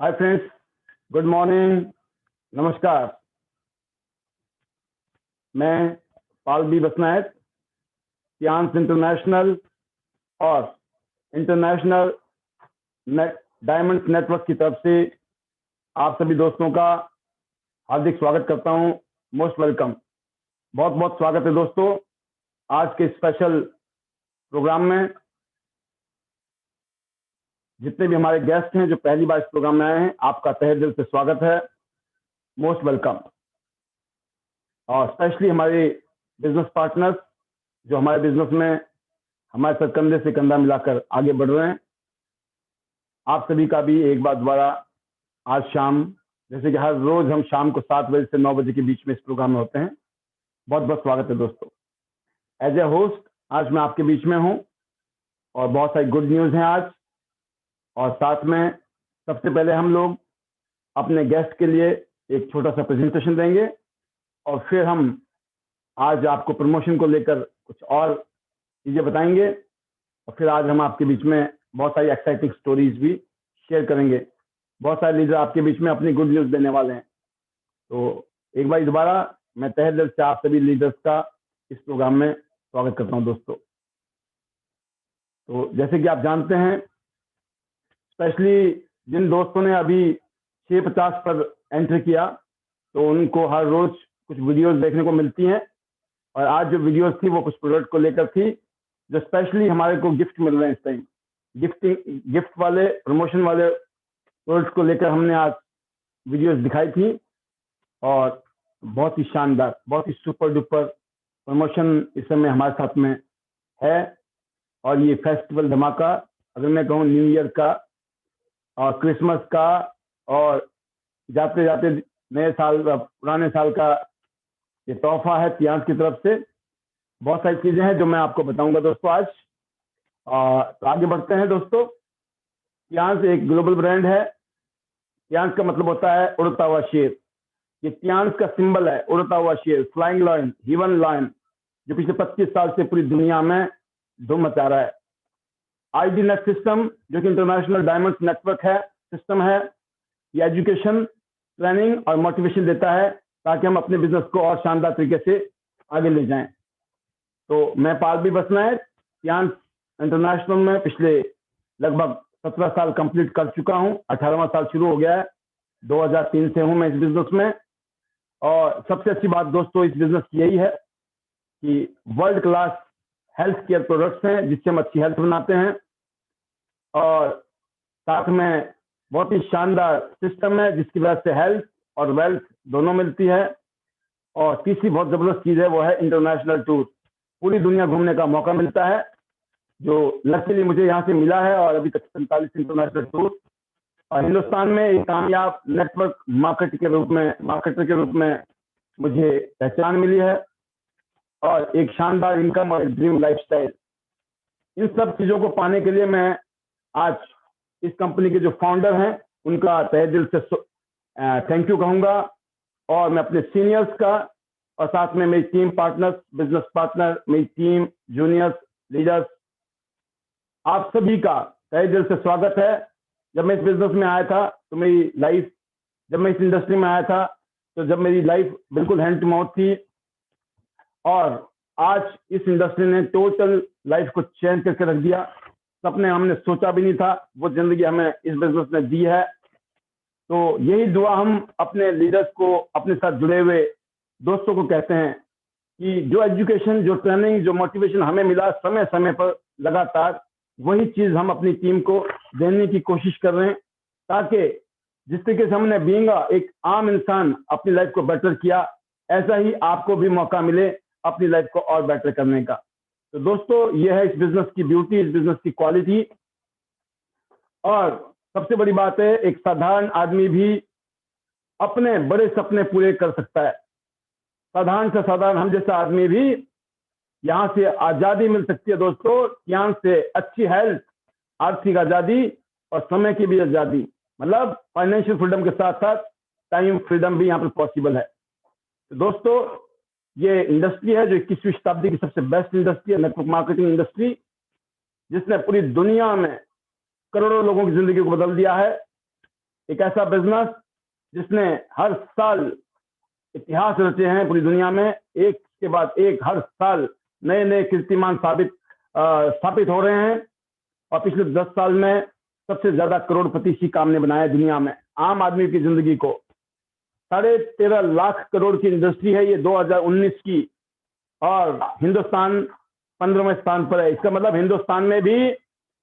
Hi friends, good morning, नमस्कार। मैं पाल B बसनायक, science international और इंटरनेशनल डायमंड्स नेटवर्क की तरफ से आप सभी दोस्तों का हार्दिक स्वागत करता हूं। Most welcome. बहुत बहुत स्वागत है दोस्तों आज के स्पेशल प्रोग्राम में। जितने भी हमारे गेस्ट हैं जो पहली बार इस प्रोग्राम में आए हैं, आपका तहे दिल से स्वागत है। Most welcome. और स्पेशली हमारे बिजनेस पार्टनर्स जो हमारे बिजनेस में हमारे साथ कंधे से कंधा मिलाकर आगे बढ़ रहे हैं, आप सभी का भी एक बार दोबारा आज शाम, जैसे कि हर रोज हम शाम को 7 बजे से 9 बजे के बीच में इस प्रोग्राम में होते हैं, बहुत बहुत स्वागत है दोस्तों। एज ए होस्ट आज मैं आपके बीच में हूं और बहुत सारी गुड न्यूज़ हैं आज। और साथ में सबसे पहले हम लोग अपने गेस्ट के लिए एक छोटा सा प्रेजेंटेशन देंगे और फिर हम आज आपको प्रमोशन को लेकर कुछ और चीज़ें बताएंगे और फिर आज हम आपके बीच में बहुत सारी एक्साइटिंग स्टोरीज भी शेयर करेंगे। बहुत सारे लीडर आपके बीच में अपनी गुड न्यूज़ देने वाले हैं। तो एक बार दोबारा मैं तहे दिल से आप सभी लीडर्स का इस प्रोग्राम में स्वागत करता हूं दोस्तों। तो जैसे कि आप जानते हैं, स्पेशली जिन दोस्तों ने अभी 650 पर एंटर किया तो उनको हर रोज कुछ वीडियोस देखने को मिलती हैं। और आज जो वीडियोस थी वो कुछ प्रोडक्ट को लेकर थी जो स्पेशली हमारे को गिफ्ट मिल रहे हैं इस टाइम। गिफ्ट वाले, प्रमोशन वाले प्रोडक्ट को लेकर हमने आज वीडियोस दिखाई थी और बहुत ही शानदार, बहुत ही सुपर डुपर प्रमोशन इस समय हमारे साथ में है। और ये फेस्टिवल धमाका, अगर मैं कहूँ न्यू ईयर का और क्रिसमस का और जाते जाते नए साल, पुराने साल का ये तोहफा है सियांस की तरफ से। बहुत सारी चीजें हैं जो मैं आपको बताऊंगा दोस्तों आज। तो आगे बढ़ते हैं दोस्तों। सियांस एक ग्लोबल ब्रांड है। सियांस का मतलब होता है उड़ता हुआ शेर। ये सियांस का सिंबल है, उड़ता हुआ शेर, फ्लाइंग लायन, हीवन लायन, जो पिछले 25 साल से पूरी दुनिया में धूम मचा रहा है। आईडी नेट सिस्टम जो कि इंटरनेशनल डायमंड्स नेटवर्क है, सिस्टम है, ये एजुकेशन, ट्रेनिंग और मोटिवेशन देता है ताकि हम अपने बिजनेस को और शानदार तरीके से आगे ले जाएं। तो मैं पाल बी बसनायक सियांस इंटरनेशनल में पिछले लगभग 17 साल कंप्लीट कर चुका हूं। 18वां साल शुरू हो गया है। 2003 से हूं मैं इस बिजनेस में। और सबसे अच्छी बात दोस्तों इस बिजनेस की यही है कि world class health care products हैं जिससे हम अच्छी हेल्थ बनाते हैं और साथ में बहुत ही शानदार सिस्टम है जिसकी वजह से हेल्थ और वेल्थ दोनों मिलती है। और तीसरी बहुत जबरदस्त चीज है वो है इंटरनेशनल टूर। पूरी दुनिया घूमने का मौका मिलता है जो लकीली मुझे यहाँ से मिला है। और अभी तक 45 इंटरनेशनल टूर और हिंदुस्तान में एक कामयाब नेटवर्क मार्केटर के रूप में मुझे पहचान मिली है और एक शानदार इनकम और एक ड्रीम लाइफस्टाइल। इन सब चीजों को पाने के लिए मैं आज इस कंपनी के जो फाउंडर हैं उनका तहे दिल से थैंक यू कहूंगा। और मैं अपने सीनियर्स का और साथ में मेरी टीम पार्टनर्स, बिजनेस पार्टनर, मेरी टीम, जूनियर्स, लीडर्स, आप सभी का तहे दिल से स्वागत है। जब मैं इस बिजनेस में आया था तो मेरी लाइफ, जब मैं इस इंडस्ट्री में आया था तो जब मेरी लाइफ बिल्कुल हैंड टू माउथ थी और आज इस इंडस्ट्री ने टोटल लाइफ को चेंज करके रख दिया। सपने हमने सोचा भी नहीं था वो जिंदगी हमें इस बिजनेस ने दी है। तो यही दुआ हम अपने लीडर्स को, अपने साथ जुड़े हुए दोस्तों को कहते हैं कि जो एजुकेशन, जो ट्रेनिंग, जो मोटिवेशन हमें मिला समय समय पर लगातार, वही चीज हम अपनी टीम को देने की कोशिश कर रहे हैं ताकि जिस तरीके से हमने बीइंग एक आम इंसान अपनी लाइफ को बेटर किया, ऐसा ही आपको भी मौका मिले अपनी लाइफ को और बेटर करने का। तो दोस्तों ये है इस बिजनेस की ब्यूटी, इस बिजनेस की क्वालिटी। और सबसे बड़ी बात है, एक साधारण आदमी भी अपने बड़े सपने पूरे कर सकता है। साधारण से साधारण हम जैसा आदमी भी यहाँ से आजादी मिल सकती है दोस्तों। यहाँ से अच्छी हेल्थ, आर्थिक आजादी और समय की भी आजादी, मतलब फाइनेंशियल फ्रीडम के साथ साथ टाइम फ्रीडम भी यहाँ पर पॉसिबल है। तो दोस्तों ये इंडस्ट्री है जो 21वीं शताब्दी की सबसे बेस्ट इंडस्ट्री है, नेटवर्क मार्केटिंग इंडस्ट्री, जिसने पूरी दुनिया में करोड़ों लोगों की जिंदगी को बदल दिया है। एक ऐसा बिजनेस जिसने हर साल इतिहास रचे हैं पूरी दुनिया में, एक के बाद एक हर साल नए नए कीर्तिमान स्थापित हो रहे हैं। और पिछले 10 साल में सबसे ज्यादा करोड़पति इसी काम ने बनाया दुनिया में। आम आदमी की जिंदगी को 13.5 लाख करोड़ की इंडस्ट्री है ये 2019 की, और हिंदुस्तान 15वें स्थान पर है। इसका मतलब हिंदुस्तान में भी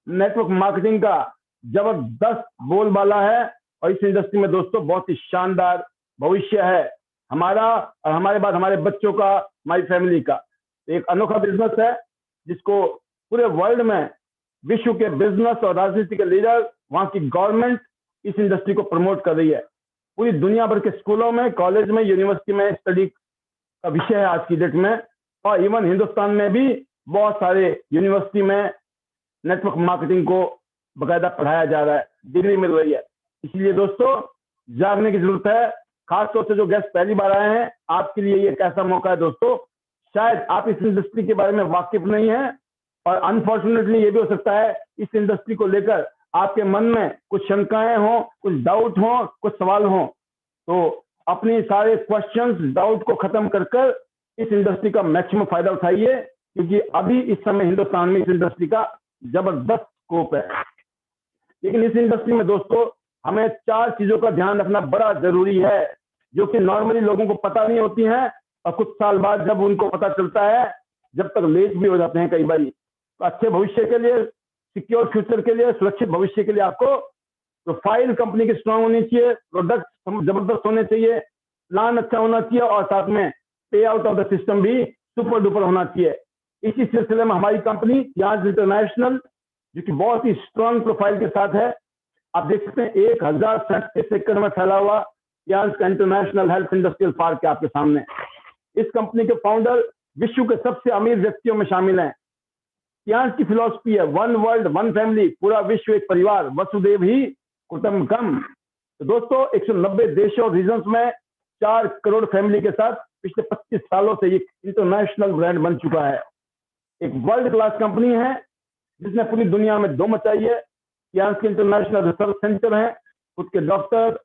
नेटवर्क मार्केटिंग का जबरदस्त बोलबाला है, और इस इंडस्ट्री में दोस्तों बहुत ही शानदार भविष्य है हमारा, और हमारे बाद हमारे बच्चों का, हमारी फैमिली का। एक अनोखा बिजनेस है जिसको पूरे वर्ल्ड में विश्व के बिजनेस और राजनीति के लीडर, वहां की गवर्नमेंट इस इंडस्ट्री को प्रमोट कर रही है। पूरी दुनिया भर के स्कूलों में, कॉलेज में, यूनिवर्सिटी में स्टडी का विषय है आज की डेट में, और इवन हिंदुस्तान में भी बहुत सारे यूनिवर्सिटी में नेटवर्क मार्केटिंग को बकायदा पढ़ाया जा रहा है, डिग्री मिल रही है। इसलिए दोस्तों जागने की जरूरत है। खासतौर से जो गेस्ट पहली बार आए हैं, आपके लिए ये कैसा मौका है दोस्तों, शायद आप इस इंडस्ट्री के बारे में वाकिफ नहीं है, और अनफॉर्चुनेटली ये भी हो सकता है इस इंडस्ट्री को लेकर आपके मन में कुछ शंकाएं हो, कुछ डाउट हो, कुछ सवाल हो, तो अपनी सारे क्वेश्चंस, डाउट को खत्म कर कर इस इंडस्ट्री का मैक्सिमम फायदा उठाइए, क्योंकि अभी इस समय हिंदुस्तान में इस इंडस्ट्री का जबरदस्त स्कोप है। लेकिन इस इंडस्ट्री में दोस्तों हमें 4 चीजों का ध्यान रखना बड़ा जरूरी है, जो कि नॉर्मली लोगों को पता नहीं होती हैं, और कुछ साल बाद जब उनको पता चलता है, जब तक लेट भी हो जाते हैं कई बार। तो अच्छे भविष्य के लिए, सिक्योर फ्यूचर के लिए, सुरक्षित भविष्य के लिए आपको प्रोफाइल कंपनी की स्ट्रांग होनी चाहिए, प्रोडक्ट जबरदस्त होने चाहिए, प्लान अच्छा होना चाहिए, और साथ में पे आउट ऑफ द सिस्टम भी सुपर डुपर होना चाहिए। इसी सिलसिले में हमारी कंपनी यान्स इंटरनेशनल, जो कि बहुत ही स्ट्रांग प्रोफाइल के साथ है, आप देख सकते हैं 1037 एकड़ में फैला हुआ यान्स का इंटरनेशनल हेल्थ इंडस्ट्रियल पार्क है आपके सामने। इस कंपनी के फाउंडर विश्व के सबसे अमीर व्यक्तियों में शामिल हैं। यान्स की फिलॉसफी है वन वर्ल्ड वन फैमिली, पूरा विश्व एक परिवार, वसुदेव ही कुटुंबकम। तो दोस्तों 190 देशों और रीजन्स में 4 करोड़ फैमिली के साथ पिछले 25 सालों से ये इंटरनेशनल ब्रांड बन चुका है। एक वर्ल्ड क्लास कंपनी है जिसने पूरी दुनिया में दो मचाई है। यान्स के इंटरनेशनल रिसर्च सेंटर है, खुद के डॉक्टर,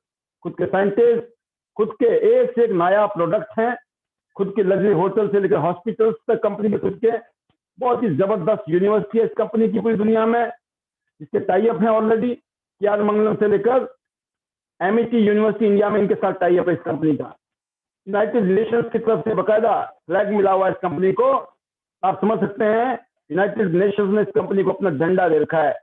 खुद के साइंटिस्ट, खुद के एक से एक नया प्रोडक्ट हैं, खुद के लग्जरी होटल से लेकर हॉस्पिटल्स तक कंपनी के खुद के बहुत ही जबरदस्त यूनिवर्सिटी है इस कंपनी की पूरी दुनिया में, जिसके टाई अप हैं ऑलरेडी। मंगलम से लेकर एमईटी यूनिवर्सिटी इंडिया में इनके साथ टाई अप है इस कंपनी का। यूनाइटेड नेशंस की तरफ से बकायदा फ्लैग मिला हुआ है इस कंपनी को। आप समझ सकते हैं यूनाइटेड नेशंस ने इस कंपनी को अपना झंडा दे रखा है।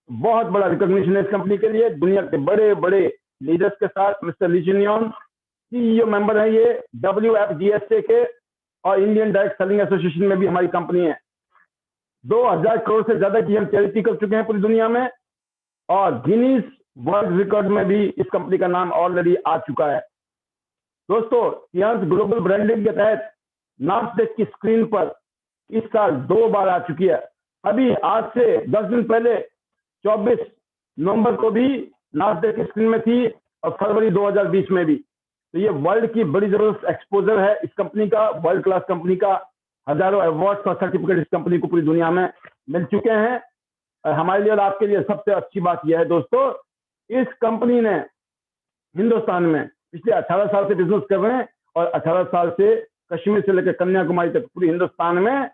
बहुत बड़ा रिकॉग्निशन है इस कंपनी के लिए। दुनिया के बड़े बड़े लीडर्स के साथ मिस्टर ली चिनियोन सीईओ मेंबर है ये WFGSA के, और इंडियन डायरेक्ट सेलिंग एसोसिएशन में भी हमारी कंपनी है। 2000 करोड़ से ज्यादा की हम चैरिटी कर चुके हैं पूरी दुनिया में, और गिनीज वर्ल्ड रिकॉर्ड में भी इस कंपनी का नाम ऑलरेडी आ चुका है। दोस्तों यान्स ग्लोबल ब्रांडिंग के तहत नास्डेक की स्क्रीन पर इस साल 2 बार आ चुकी है। अभी आज से 10 दिन पहले 24 नवंबर को भी नास्डेक की स्क्रीन में थी, और फरवरी 2020 में भी। तो ये वर्ल्ड की बड़ी जबरदस्त एक्सपोजर है इस कंपनी का, वर्ल्ड क्लास कंपनी का। हजारों अवार्ड्स और सर्टिफिकेट इस कंपनी को पूरी दुनिया में मिल चुके हैं। और हमारे लिए और आपके लिए सबसे अच्छी बात यह है दोस्तों, इस कंपनी ने हिंदुस्तान में पिछले 18 साल से बिजनेस कर रहे हैं, और 18 साल से कश्मीर से लेकर कन्याकुमारी तक पूरे हिंदुस्तान में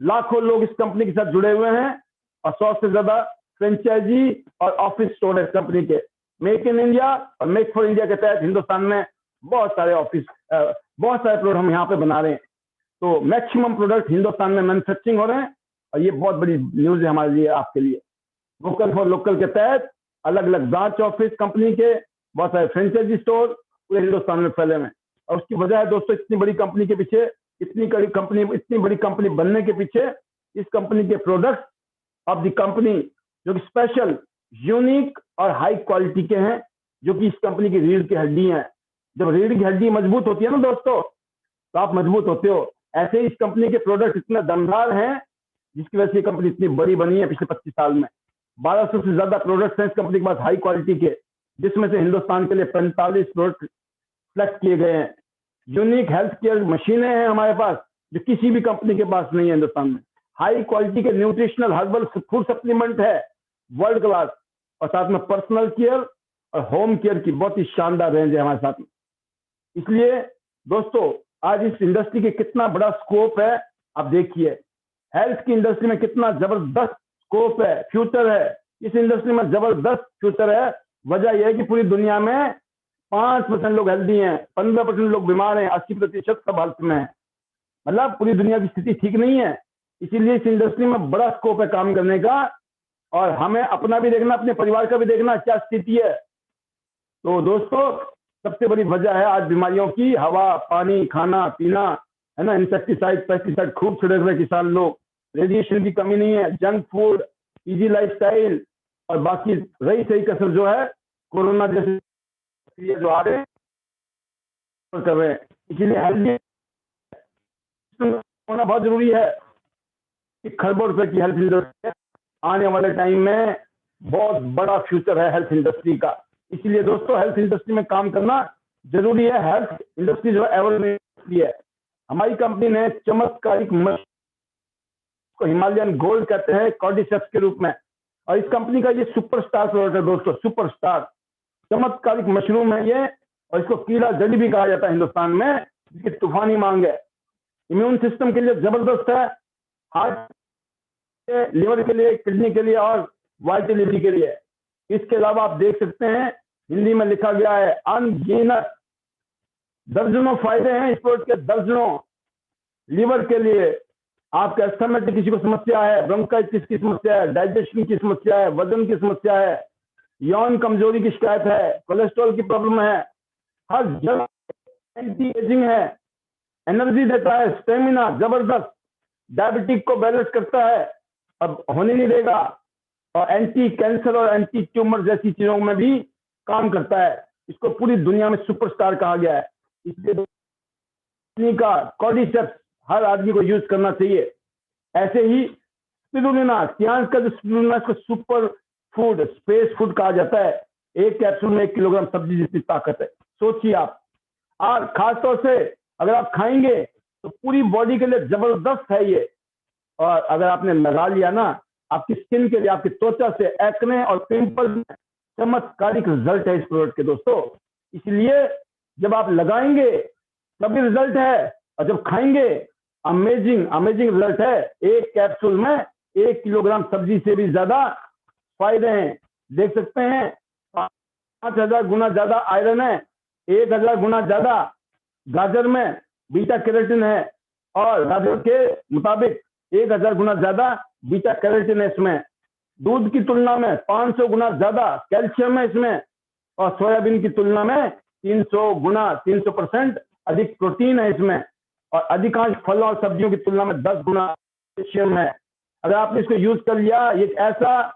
लाखों लोग इस कंपनी के साथ जुड़े हुए हैं, और 100 से ज्यादा फ्रेंचाइजी और ऑफिस स्टोर है इस कंपनी के। मेक इन इंडिया और मेक फॉर इंडिया के तहत हिंदुस्तान में बहुत सारे ऑफिस, बहुत सारे प्रोडक्ट हम यहाँ पे बना रहे हैं। तो मैक्सिमम प्रोडक्ट हिंदुस्तान में मैन्युफैक्चरिंग हो रहे हैं, और ये बहुत बड़ी न्यूज है हमारे लिए, आपके लिए। वोकल फॉर लोकल के तहत अलग अलग ब्रांच ऑफिस कंपनी के, बहुत सारे फ्रेंचाइजी स्टोर पूरे हिंदुस्तान में फैले हुए हैं। और उसकी वजह है दोस्तों इतनी बड़ी कंपनी के पीछे, इतनी बड़ी कंपनी बनने के पीछे इस कंपनी के प्रोडक्ट ऑफ द कंपनी, जो कि स्पेशल, यूनिक और हाई क्वालिटी के हैं, जो कि इस कंपनी की रीढ़ की हड्डी हैं। जब रीढ़ की हड्डी मजबूत होती है ना दोस्तों, तो आप मजबूत होते हो। ऐसे ही इस कंपनी के प्रोडक्ट इतने दमदार हैं, जिसकी वजह से ये कंपनी इतनी बड़ी बनी है पिछले 25 साल में। 1200 से ज्यादा प्रोडक्ट्स हैं इस कंपनी के पास हाई क्वालिटी के, जिसमें से हिंदुस्तान के लिए 45 प्रोडक्ट सेलेक्ट किए गए हैं। यूनिक हेल्थ केयर मशीनें हैं हमारे पास, जो किसी भी कंपनी के पास नहीं है हिंदुस्तान में। हाई क्वालिटी के न्यूट्रिशनल हर्बल फूड सप्लीमेंट है वर्ल्ड क्लास, और साथ में पर्सनल केयर और होम केयर की बहुत ही शानदार रेंज है हमारे साथ में। इसलिए दोस्तों आज इस इंडस्ट्री के कितना बड़ा स्कोप है आप देखिए, हेल्थ की इंडस्ट्री में कितना जबरदस्त स्कोप है, फ्यूचर है। इस इंडस्ट्री में जबरदस्त फ्यूचर है। वजह यह है कि पूरी दुनिया में 5% लोग हेल्दी हैं, 15% लोग बीमार हैं, 80% सब हेल्थ में है। मतलब पूरी दुनिया की स्थिति ठीक नहीं है। इसीलिए इस इंडस्ट्री में बड़ा स्कोप है काम करने का, और हमें अपना भी देखना, अपने परिवार का भी देखना क्या स्थिति है। तो दोस्तों सबसे बड़ी वजह है आज बीमारियों की हवा, पानी, खाना पीना, है ना, इंसेक्टिसाइड, पेस्टिसाइड खूब छिड़क रहे किसान लोग, रेडिएशन की कमी नहीं है, जंक फूड, इजी लाइफस्टाइल, और बाकी रही सही कसर जो है कोरोना जैसे जो आ रहे कर रहे हैं। इसीलिए हेल्थ होना बहुत जरूरी है। खरबों रुपए की हेल्थ इंडस्ट्री आने वाले टाइम में बहुत बड़ा फ्यूचर है हेल्थ इंडस्ट्री का। इसलिए दोस्तों हेल्थ इंडस्ट्री में काम करना जरूरी है। हेल्थ इंडस्ट्री जो एवर इंडस्ट्री है, हमारी कंपनी ने चमत्कारिक को हिमालयन गोल्ड कहते हैं कॉर्डिसेप्स के रूप में, और इस कंपनी का ये सुपरस्टार प्रोडक्ट है दोस्तों, सुपरस्टार चमत्कारिक मशरूम है ये, और इसको कीड़ा जड़ी भी कहा जाता है हिंदुस्तान में, जिसकी तूफानी मांग है। इम्यून सिस्टम के लिए जबरदस्त है, हार्ट के, लिवर के लिए, किडनी के लिए और वाइटलिटी के लिए। इसके अलावा आप देख सकते हैं हिंदी में लिखा गया है अनगिनत दर्जनों फायदे हैं इस प्रोडक्ट के, दर्जनों। लिवर के लिए आपके अस्थमा की किसी को समस्या है, ब्रोंकाइटिस की समस्या है, डाइजेशन की समस्या है, वजन की समस्या है, यौन कमजोरी की शिकायत है, कोलेस्ट्रॉल की प्रॉब्लम है, हर जगह एंटी एजिंग है, एनर्जी देता है, स्टेमिना जबरदस्त, डायबिटिक को बैलेंस करता है, अब होने नहीं देगा, और एंटी कैंसर और एंटी ट्यूमर जैसी चीजों में भी काम करता है। इसको पूरी दुनिया में सुपरस्टार कहा गया है। इसलिए का कॉर्डिसेप्स हर आदमी को यूज करना चाहिए। ऐसे ही स्पिरुलिना, सियांस का जो स्पिरुलिना, इसको सुपर फूड, स्पेस फूड कहा जाता है। एक कैप्सूल में 1 किलोग्राम सब्जी जितनी ताकत है, सोचिए आप। और खासतौर से अगर आप खाएंगे तो पूरी बॉडी के लिए जबरदस्त है ये। और अगर आपने लगा लिया ना, आपकी स्किन के लिए, आपकी त्वचा से एक्ने और पिंपल में चमत्कारिक रिजल्ट है इस प्रोडक्ट के दोस्तों। इसलिए जब आप लगाएंगे तभी रिजल्ट है, और जब खाएंगे अमेजिंग अमेजिंग रिजल्ट है। एक कैप्सूल में 1 किलोग्राम सब्जी से भी ज्यादा फायदे हैं। देख सकते हैं 5000 गुना ज्यादा आयरन है, 1000 गुना ज्यादा गाजर में बीटा कैरोटीन है, और गाजर के मुताबिक 1000 गुना ज्यादा बीटा कैरोटीन है इसमें। दूध की तुलना में 500 गुना ज्यादा कैल्शियम है इसमें, और सोयाबीन की तुलना में 300 गुना 300% अधिक प्रोटीन है इसमें, और अधिकांश फलों और सब्जियों की तुलना में 10 गुना कैल्शियम है। अगर आपने इसको यूज कर लिया, ये ऐसा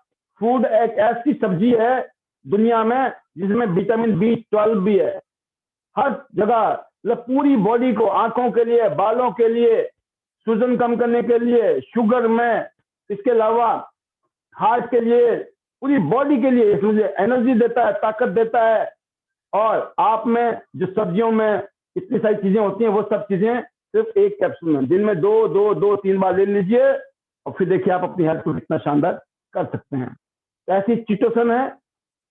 फूड, एक ऐसी सब्जी है दुनिया में जिसमें विटामिन B12 भी है। हर जगह, मतलब पूरी बॉडी को, आंखों के लिए, बालों के लिए, सूजन कम करने के लिए, शुगर में, इसके अलावा हार्ट के लिए, पूरी बॉडी के लिए इसमें एनर्जी देता है, ताकत देता है। और आप में जो सब्जियों में इतनी सारी चीजें होती हैं, वो सब चीजें सिर्फ एक कैप्सूल में दिन में 2-3 बार ले लीजिए, और फिर देखिए आप अपनी हेल्थ को कितना शानदार कर सकते हैं। तो ऐसी चिटोसन है।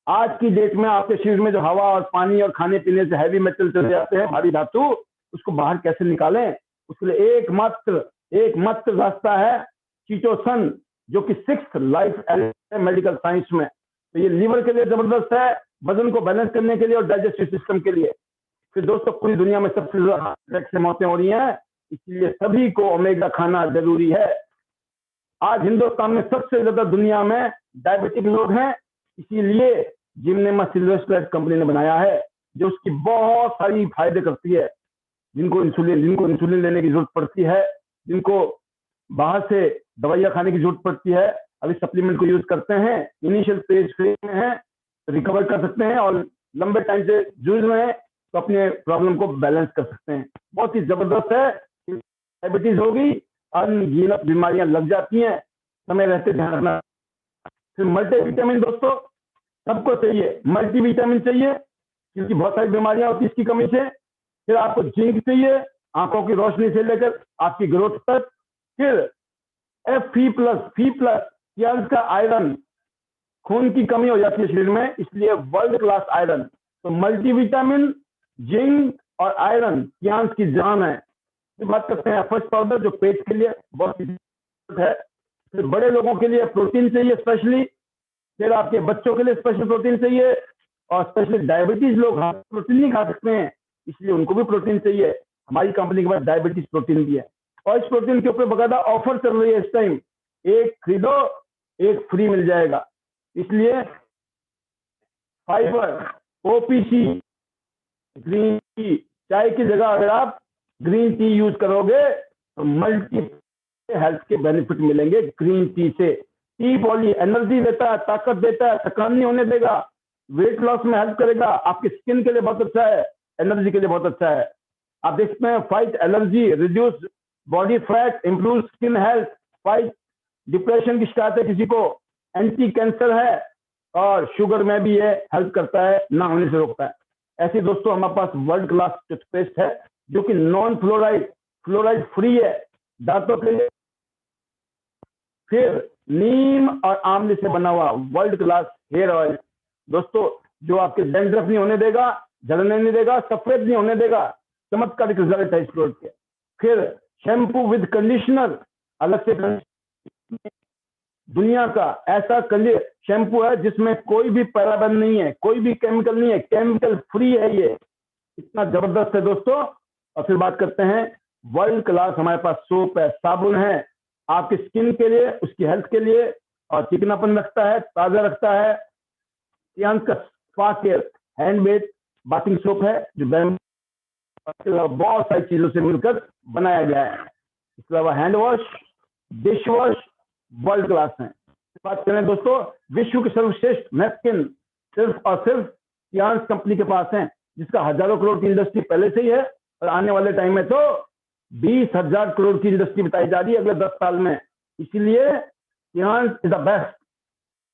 आज की डेट में आपके शरीर में जो हवा और पानी और खाने पीने से हैवी मेटल चले जाते हैं, भारी धातु, उसको बाहर कैसे निकालें, उसके लिए एकमात्र रास्ता है चिटोसन, जो कि 6th लाइफ मेडिकल साइंस में। तो ये लीवर के लिए जबरदस्त है, वजन को बैलेंस करने के लिए और डाइजेस्टिव सिस्टम के लिए। फिर दोस्तों पूरी दुनिया में सबसे ज्यादा मौतें हो रही हैं, इसलिए सभी को ओमेगा खाना जरूरी है। आज हिंदुस्तान में सबसे ज्यादा दुनिया में डायबिटिक लोग हैं, इसीलिए जिमनेमा सिल्वेस्ट्रेट कंपनी ने बनाया है, जो उसकी बहुत सारी फायदे करती है। जिनको इंसुलिन लेने की जरूरत पड़ती है, जिनको बाहर से दवाइयां खाने की जरूरत पड़ती है, अभी सप्लीमेंट को यूज करते हैं, इनिशियल स्टेज में है, रिकवर कर सकते हैं, और लंबे टाइम से जूझ रहे हैं तो अपने प्रॉब्लम को बैलेंस कर सकते हैं। बहुत ही जबरदस्त है। डायबिटीज होगी, अनगिनत बीमारियां लग जाती हैं, समय रहते ध्यान रखना। फिर मल्टीविटामिन दोस्तों सबको चाहिए, मल्टीविटामिन चाहिए, क्योंकि बहुत सारी बीमारियां होती है इसकी कमी से। फिर आपको जिंक चाहिए, आंखों की रोशनी से लेकर आपकी ग्रोथ तक। फिर Fe+, का आयरन खून की कमी हो जाती है शरीर में, इसलिए वर्ल्ड क्लास आयरन। तो मल्टीविटामिन, जिंक और आयरन कियांश की जान है। फिर बात करते हैं एफर्ट पाउडर, जो पेट के लिए बहुत है। फिर बड़े लोगों के लिए प्रोटीन चाहिए स्पेशली, फिर आपके बच्चों के लिए स्पेशल प्रोटीन चाहिए, और स्पेशली डायबिटीज लोग प्रोटीन नहीं खा सकते हैं, इसलिए उनको भी प्रोटीन चाहिए। हमारी कंपनी के पास डायबिटीज प्रोटीन भी है, और इस प्रोटीन के ऊपर बकायदा ऑफर चल रही है इस टाइम, एक खरीदो एक फ्री मिल जाएगा। इसलिए फाइबर, ओपीसी, ग्रीन टी, चाय की जगह अगर आप ग्रीन टी यूज करोगे तो मल्टी हेल्थ के बेनिफिट मिलेंगे ग्रीन टी से। टी पॉली एनर्जी देता है, ताकत देता है, थकान नहीं होने देगा, वेट लॉस में हेल्प करेगा, आपकी स्किन के लिए बहुत अच्छा है, एनर्जी के लिए बहुत अच्छा है। आप देखते हैं fight allergy, reduce body fat, improve skin health, fight depression की शिकायत है किसी को, एंटी कैंसर है, और शुगर में भी ये हेल्प करता है, ना होने से रोकता है। ऐसे दोस्तों हमारे पास वर्ल्ड क्लास टूथपेस्ट है जो कि नॉन फ्लोराइड, फ्लोराइड फ्री है दांतों के लिए। फिर नीम और आंवले से बना हुआ वर्ल्ड क्लास हेयर ऑयल दोस्तों, जो आपके डैंड्रफ नहीं होने देगा, झड़ने नहीं देगा, सफेद नहीं होने देगा, चमत्कारिक रिजल्ट है इस प्रोडक्ट के। फिर शैम्पू विद कंडीशनर, अलग से दुनिया का ऐसा शैम्पू है जिसमें कोई भी पैराबेन नहीं है, कोई भी केमिकल नहीं है, केमिकल फ्री है ये, इतना जबरदस्त है दोस्तों। और फिर बात करते हैं वर्ल्ड क्लास हमारे पास सोप है, साबुन है, आपकी स्किन के लिए, उसकी हेल्थ के लिए, और चिकनापन रखता है, ताजा रखता है। Spa care handmade bathing soap है जो बहुत सारी चीजों से मिलकर बनाया गया है। इसके अलावा hand wash, dish wash world class है। बात करें दोस्तों विश्व के सर्वश्रेष्ठ नैपकिन सिर्फ और सिर्फ कियांश कंपनी के पास है, जिसका हजारों करोड़ की इंडस्ट्री पहले से ही है, और आने वाले टाइम में तो 20,000 करोड़ की इंडस्ट्री बताई जा रही है अगले 10 साल में। इसीलिए कियांश इज द बेस्ट।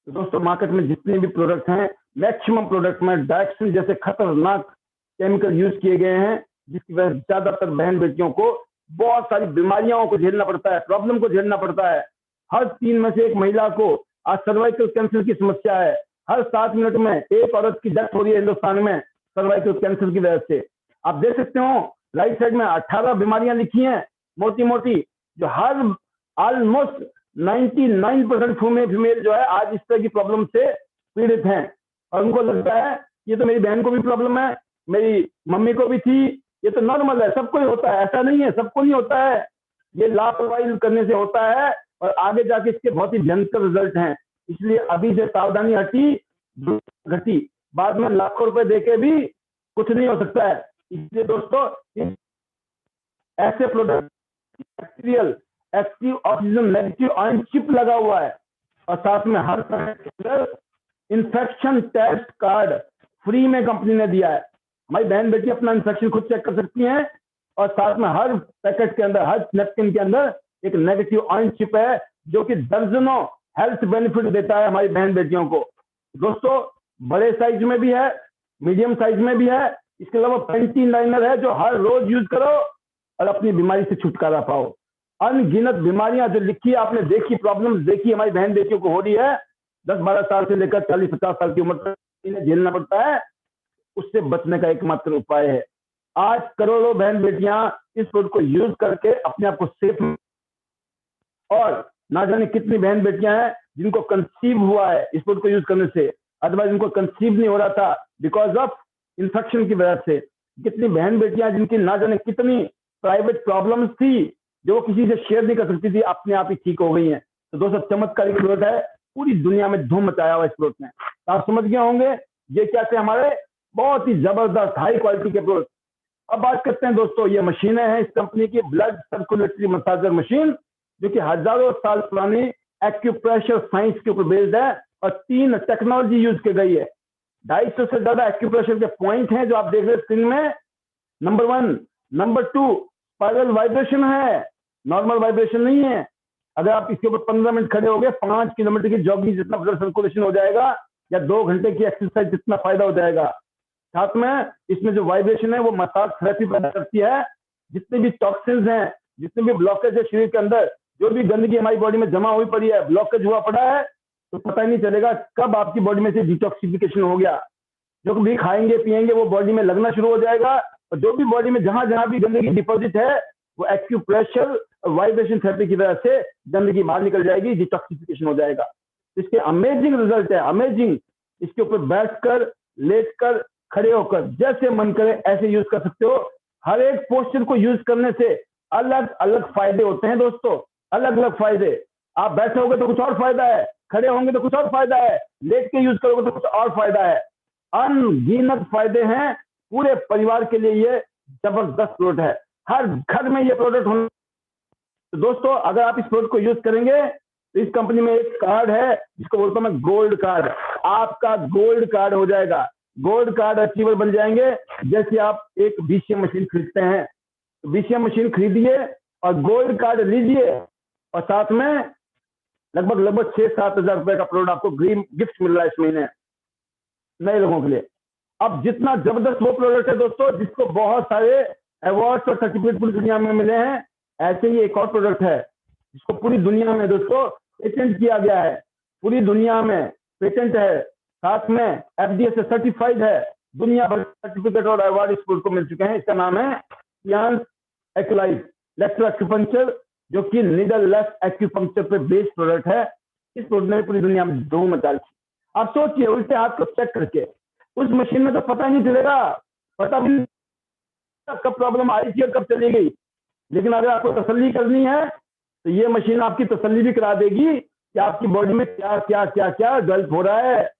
तो दोस्तों मार्केट में जितने भी प्रोडक्ट हैं, मैक्सिमम प्रोडक्ट में डायक्सिन जैसे खतरनाक केमिकल यूज किए गए हैं, जिसकी वजह से ज्यादातर बहन बेटियों को बहुत सारी बीमारियों को झेलना पड़ता है, प्रॉब्लम को झेलना पड़ता है। हर 3 में से एक महिला को आज सर्वाइकल कैंसर की समस्या है। हर 7 मिनट में एक औरत की डेथ हो रही है हिंदुस्तान में सर्वाइकल कैंसर की वजह से। आप देख सकते हो राइट साइड में 18 बीमारियां लिखी हैं मोटी मोटी, जो हर ऑलमोस्ट 99% फीमेल जो है आज इस तरह की प्रॉब्लम से पीड़ित हैं, और उनको लगता है ये तो मेरी बहन को भी प्रॉब्लम है, मेरी मम्मी को भी थी, ये तो नॉर्मल है, सबको ही होता है। ऐसा नहीं है, सबको नहीं होता है, ये लापरवाही करने से होता है, और आगे जाके इसके बहुत ही भयंकर रिजल्ट हैं। इसलिए अभी से सावधानी घटी, बाद में लाखों रुपए देके भी कुछ नहीं हो सकता है। इसलिए दोस्तों ऐसे product material active oxygen negative ion chip लगा हुआ है, और साथ में हर तरह इंफेक्शन टेस्ट कार्ड फ्री में कंपनी ने दिया है। हमारी बहन बेटी अपना इंफेक्शन खुद चेक कर सकती हैं, और साथ में हर पैकेट के अंदर, हर नैपकिन के अंदर एक नेगेटिव आयन चिप है, जो कि दर्जनों हेल्थ बेनिफिट देता है हमारी बहन बेटियों को। दोस्तों बड़े साइज में भी है, मीडियम साइज में भी है, इसके अलावा पेंटी लाइनर है जो हर रोज यूज करो और अपनी बीमारी से छुटकारा पाओ। अनगिनत बीमारियां जो लिखी है, आपने देखी, प्रॉब्लम्स देखी हमारी बहन बेटियों को हो रही है, 10-12 साल से लेकर 40-50 साल की उम्र तक इन्हें झेलना पड़ता है, उससे बचने का एकमात्र उपाय है। आज करोड़ों बहन बेटियां इस प्रोडक्ट को यूज करके अपने आप को सेफ, और ना जाने कितनी बहन बेटियां हैं जिनको कंसीव हुआ है इस प्रोडक्ट को यूज करने से, अदरवाइज उनको कंसीव नहीं हो रहा था बिकॉज ऑफ इंफेक्शन की वजह से। कितनी बहन बेटियां जिनकी ना जाने कितनी प्राइवेट प्रॉब्लम्स थी जो किसी से शेयर नहीं कर सकती थी, अपने आप ही ठीक हो गई हैं। तो दोस्तों चमत्कारिक प्रोडक्ट है, पूरी दुनिया में धूम मचाया हुआ इस प्रोडक्ट ने। तो आप समझ गए होंगे ये क्या थे हमारे बहुत ही जबरदस्त हाई क्वालिटी के प्रोडक्ट। अब बात करते हैं दोस्तों, ये मशीनें हैं इस कंपनी की, ब्लड सर्कुलेटरी मसाजर मशीन, जो कि हजारों साल पुरानी एक्यूप्रेशर साइंस के ऊपर बेस्ड है, और 3 टेक्नोलॉजी यूज की गई है। 250 से ज्यादा एक्यूप्रेशर के पॉइंट हैं जो आप देख रहे हैं स्क्रीन में, नंबर 1। नंबर 2 स्पाइरल वाइब्रेशन है, नॉर्मल वाइब्रेशन नहीं है। अगर आप इसके ऊपर 15 मिनट खड़े हो गए, 5 किलोमीटर की जॉगिंग जितना ब्लड सर्कुलेशन हो जाएगा, या 2 घंटे की एक्सरसाइज जितना फायदा हो जाएगा। साथ में इसमें जो वाइब्रेशन है वो मसाज थेरेपी पैदा करती है। जितने भी टॉक्सिन्स हैं, जितने भी ब्लॉकेज है शरीर के अंदर, जो भी गंदगी हमारी बॉडी में जमा हुई पड़ी है, ब्लॉकेज हुआ पड़ा है, तो पता ही नहीं चलेगा कब आपकी बॉडी में से डिटॉक्सिफिकेशन हो गया। जो भी खाएंगे पिएंगे वो बॉडी में लगना शुरू हो जाएगा, और जो भी बॉडी में जहां जहां भी गंदगी डिपॉजिट है वो एक्यूप्रेशर और वाइब्रेशन थेरेपी की वजह से गंदगी बाहर निकल जाएगी, डिटॉक्सिफिकेशन हो जाएगा। इसके अमेजिंग रिजल्ट है, अमेजिंग। इसके ऊपर बैठकर, लेटकर, खड़े होकर, जैसे मन करे ऐसे यूज कर सकते हो। हर एक पोस्चर को यूज करने से अलग अलग फायदे होते हैं दोस्तों, अलग अलग फायदे। आप बैठे होगे तो कुछ और फायदा है, खड़े होंगे तो कुछ और फायदा है, लेट के यूज करोगे तो कुछ और फायदा है। अनगिनत फायदे हैं पूरे परिवार के लिए। ये जबरदस्त प्रोडक्ट है, हर घर में ये प्रोडक्ट होना। तो दोस्तों अगर आप इस प्रोडक्ट को यूज करेंगे तो इस कंपनी में एक कार्ड है जिसको बोलता हूं मैं गोल्ड कार्ड। आपका गोल्ड कार्ड हो जाएगा, गोल्ड कार्ड अचीवर बन जाएंगे। जैसे आप एक बीसीएम मशीन खरीदते हैं, तो बीसीएम मशीन खरीदिए और गोल्ड कार्ड लीजिए, और साथ में लगभग 6-7 हजार रुपए का प्रोडक्ट आपको ग्रीन गिफ्ट मिल रहा है इस महीने नए लोगों के लिए। अब जितना जबरदस्त वो प्रोडक्ट है दोस्तों जिसको बहुत सारे अवार्ड और सर्टिफिकेट पूरी दुनिया में मिले हैं, ऐसे ही एक और प्रोडक्ट है जिसको पूरी दुनिया में दोस्तों पेटेंट किया गया है, पूरी दुनिया में पेटेंट है, साथ में एफडीए से सर्टिफाइड है। दुनिया भर सर्टिफिकेट और अवार्ड इस प्रोडक्ट को मिल चुके हैं। इसका नाम है टियान्स एक्लाइव इलेक्ट्रो एक्यूपंक्चर, जो कि नीडल लेस एक्यूपंक्चर पे बेस्ड प्रोडक्ट है। इस प्रोडक्ट ने पूरी दुनिया में धूम मचा दी। आप सोचिए, उल्टे हाथ को चेक करके उस मशीन में तो पता नहीं चलेगा, पता भी नहीं कब प्रॉब्लम आई थी और कब चली गई। लेकिन अगर आपको तसल्ली करनी है तो ये मशीन आपकी तसल्ली भी करा देगी कि आपकी बॉडी में क्या क्या क्या क्या डेवलप हो रहा है।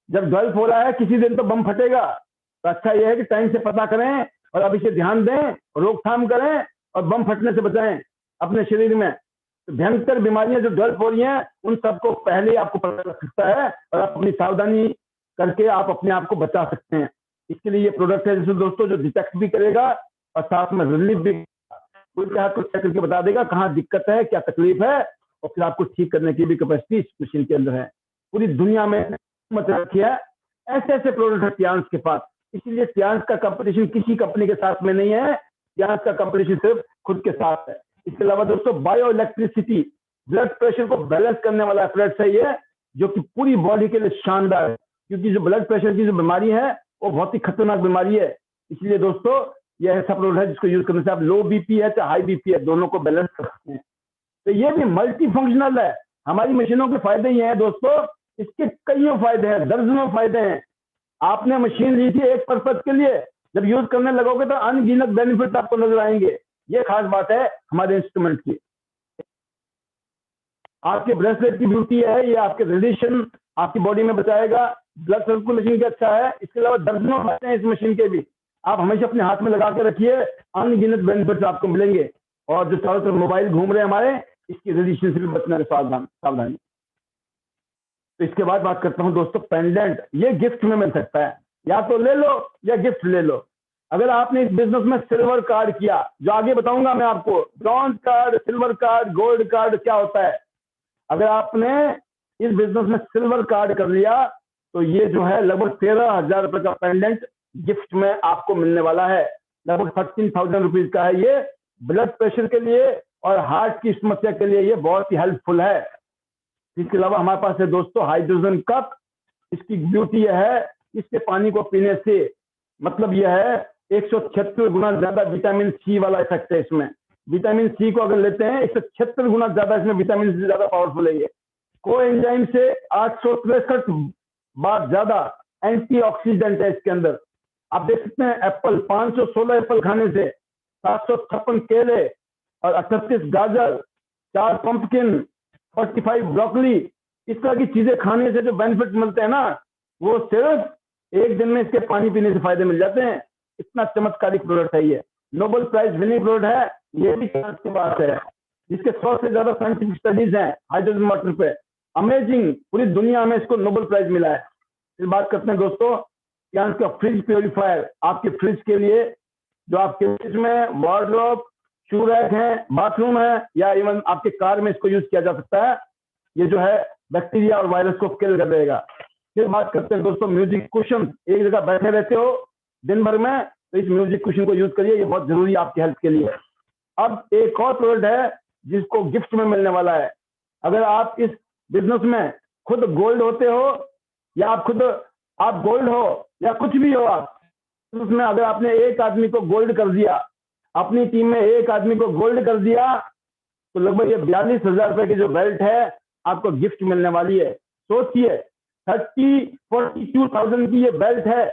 जब डेवलप हो रहा है किसी दिन तो बम फटेगा, तो अच्छा यह है कि टाइम से पता करें और अब इसे ध्यान दें, रोकथाम करें और बम फटने से बचाएं अपने शरीर में। तो भयंकर बीमारियां जो डेवलप हो रही हैं उन सबको पहले आपको पता लग सकता है और आप अपनी सावधानी करके आप अपने आप को बचा सकते हैं। इसके लिए ये प्रोडक्ट है जिसे दोस्तों जो डिटेक्ट भी करेगा और साथ में रिलीफ भी, उनके हाथ को चेक करके बता देगा कहाँ दिक्कत है, क्या तकलीफ है, और फिर आपको ठीक करने की भी कैपेसिटी इस मशीन के अंदर है। पूरी दुनिया में मत रखी है, ऐसे ऐसे प्रोडक्ट है टियान्स के पास। इसीलिए टियान्स का कंपटीशन किसी कंपनी के साथ में नहीं है, टियान्स का कंपटीशन सिर्फ खुद के साथ है। इसके अलावा दोस्तों बायो इलेक्ट्रिसिटी, ब्लड प्रेशर को बैलेंस करने वाला प्रोडक्ट है ये, जो कि पूरी बॉडी के लिए शानदार है। क्योंकि जो ब्लड प्रेशर की जो बीमारी है वो बहुत ही खतरनाक बीमारी है। इसलिए दोस्तों यह ऐसा प्रोडक्ट है जिसको यूज करने से आप लो बीपी है चाहे हाई बीपी है दोनों को बैलेंस कर सकते हैं। तो ये भी मल्टी फंक्शनल है। हमारी मशीनों के फायदे ये हैं दोस्तों, इसके कईयों फायदे हैं, दर्जनों फायदे हैं। आपने मशीन ली थी एक पर्पज के लिए, जब यूज करने लगोगे तो अनगिनत बेनिफिट आपको नजर आएंगे। ये खास बात है हमारे इंस्ट्रूमेंट की। आपके ब्रेसलेट की ब्यूटी है, ये आपके रेडिएशन आपकी बॉडी में बचाएगा, ब्लड सर्कुलेशन का अच्छा है। इसके अलावा दर्जनों फायदे हैं इस मशीन के भी। आप हमेशा अपने हाथ में लगा के रखिए, अनगिनत बेनिफिट्स आपको मिलेंगे। और जो चारों तरफ मोबाइल घूम रहे हैं हमारे, इसकी रेडिएशन से भी बचना सावधानी। तो इसके बाद बात करता हूं दोस्तों पेंडेंट। ये गिफ्ट में मिल सकता है, या तो ले लो या गिफ्ट ले लो। अगर आपने इस बिजनेस में सिल्वर कार्ड किया, जो आगे बताऊंगा मैं आपको, bronze card, silver card, gold card क्या होता है। अगर आपने इस बिजनेस में सिल्वर कार्ड कर लिया तो ये जो है लगभग 13,000 रुपए का पेंडेंट गिफ्ट में आपको मिलने वाला है। लगभग 13,000 रुपीज का है ये। ब्लड प्रेशर के लिए और हार्ट की समस्या के लिए ये बहुत ही हेल्पफुल है। इसके अलावा हमारे पास है दोस्तों हाइड्रोजन कप। इसकी ब्यूटी यह है, इसके पानी को पीने से मतलब यह है 176 गुना ज्यादा विटामिन सी वाला इफेक्ट है इसमें। विटामिन सी को अगर लेते हैं 176 गुना ज्यादा इसमें विटामिन सी ज्यादा पावरफुल है ये। कोएंजाइम से 863 बार ज्यादा एंटीऑक्सीडेंट है इसके अंदर। आप देख सकते हैं एप्पल, 516 एप्पल खाने से, 756 केले और 38 गाजर, 4 पंपकिन, 45 ब्रोकली, इस तरह की चीजें खाने से जो बेनिफिट मिलते हैं ना, वो सिर्फ एक दिन में इसके पानी पीने से फायदे मिल जाते हैं। इतना चमत्कारिक प्रोडक्ट है ये, नोबेल प्राइज विनिंग प्रोडक्ट है। ये भी की बात है, जिसके 100 से ज्यादा साइंटिफिक स्टडीज हैं हाइड्रोजन वाटर पे। अमेजिंग, पूरी दुनिया में इसको नोबेल प्राइज मिला है। फिर बात करते हैं दोस्तों टियान्स का फ्रिज प्योरीफायर। आपके फ्रिज के लिए, जो आपके फ्रिज में वार्डरोब, शू रैक है, बाथरूम है, या इवन आपके कार में इसको यूज किया जा सकता है। ये जो है बैक्टीरिया और वायरस को किल कर देगा। फिर बात करते हैं दोस्तों म्यूजिक कुशन। एक जगह बैठे रहते हो दिन भर में, तो इस म्यूजिक कुशन को यूज करिए, ये बहुत जरूरी है आपकी हेल्थ के लिए। अब एक और प्रोडक्ट है जिसको गिफ्ट में मिलने वाला है। अगर आप इस बिजनेस में खुद गोल्ड होते हो या आप गोल्ड हो या कुछ भी हो आप, तो उसमें अगर आपने एक आदमी को गोल्ड कर दिया, अपनी टीम में एक आदमी को गोल्ड कर दिया, तो लगभग ये 42,000 रुपए की जो बेल्ट है आपको गिफ्ट मिलने वाली है। सोचिए 42,000 की ये बेल्ट है,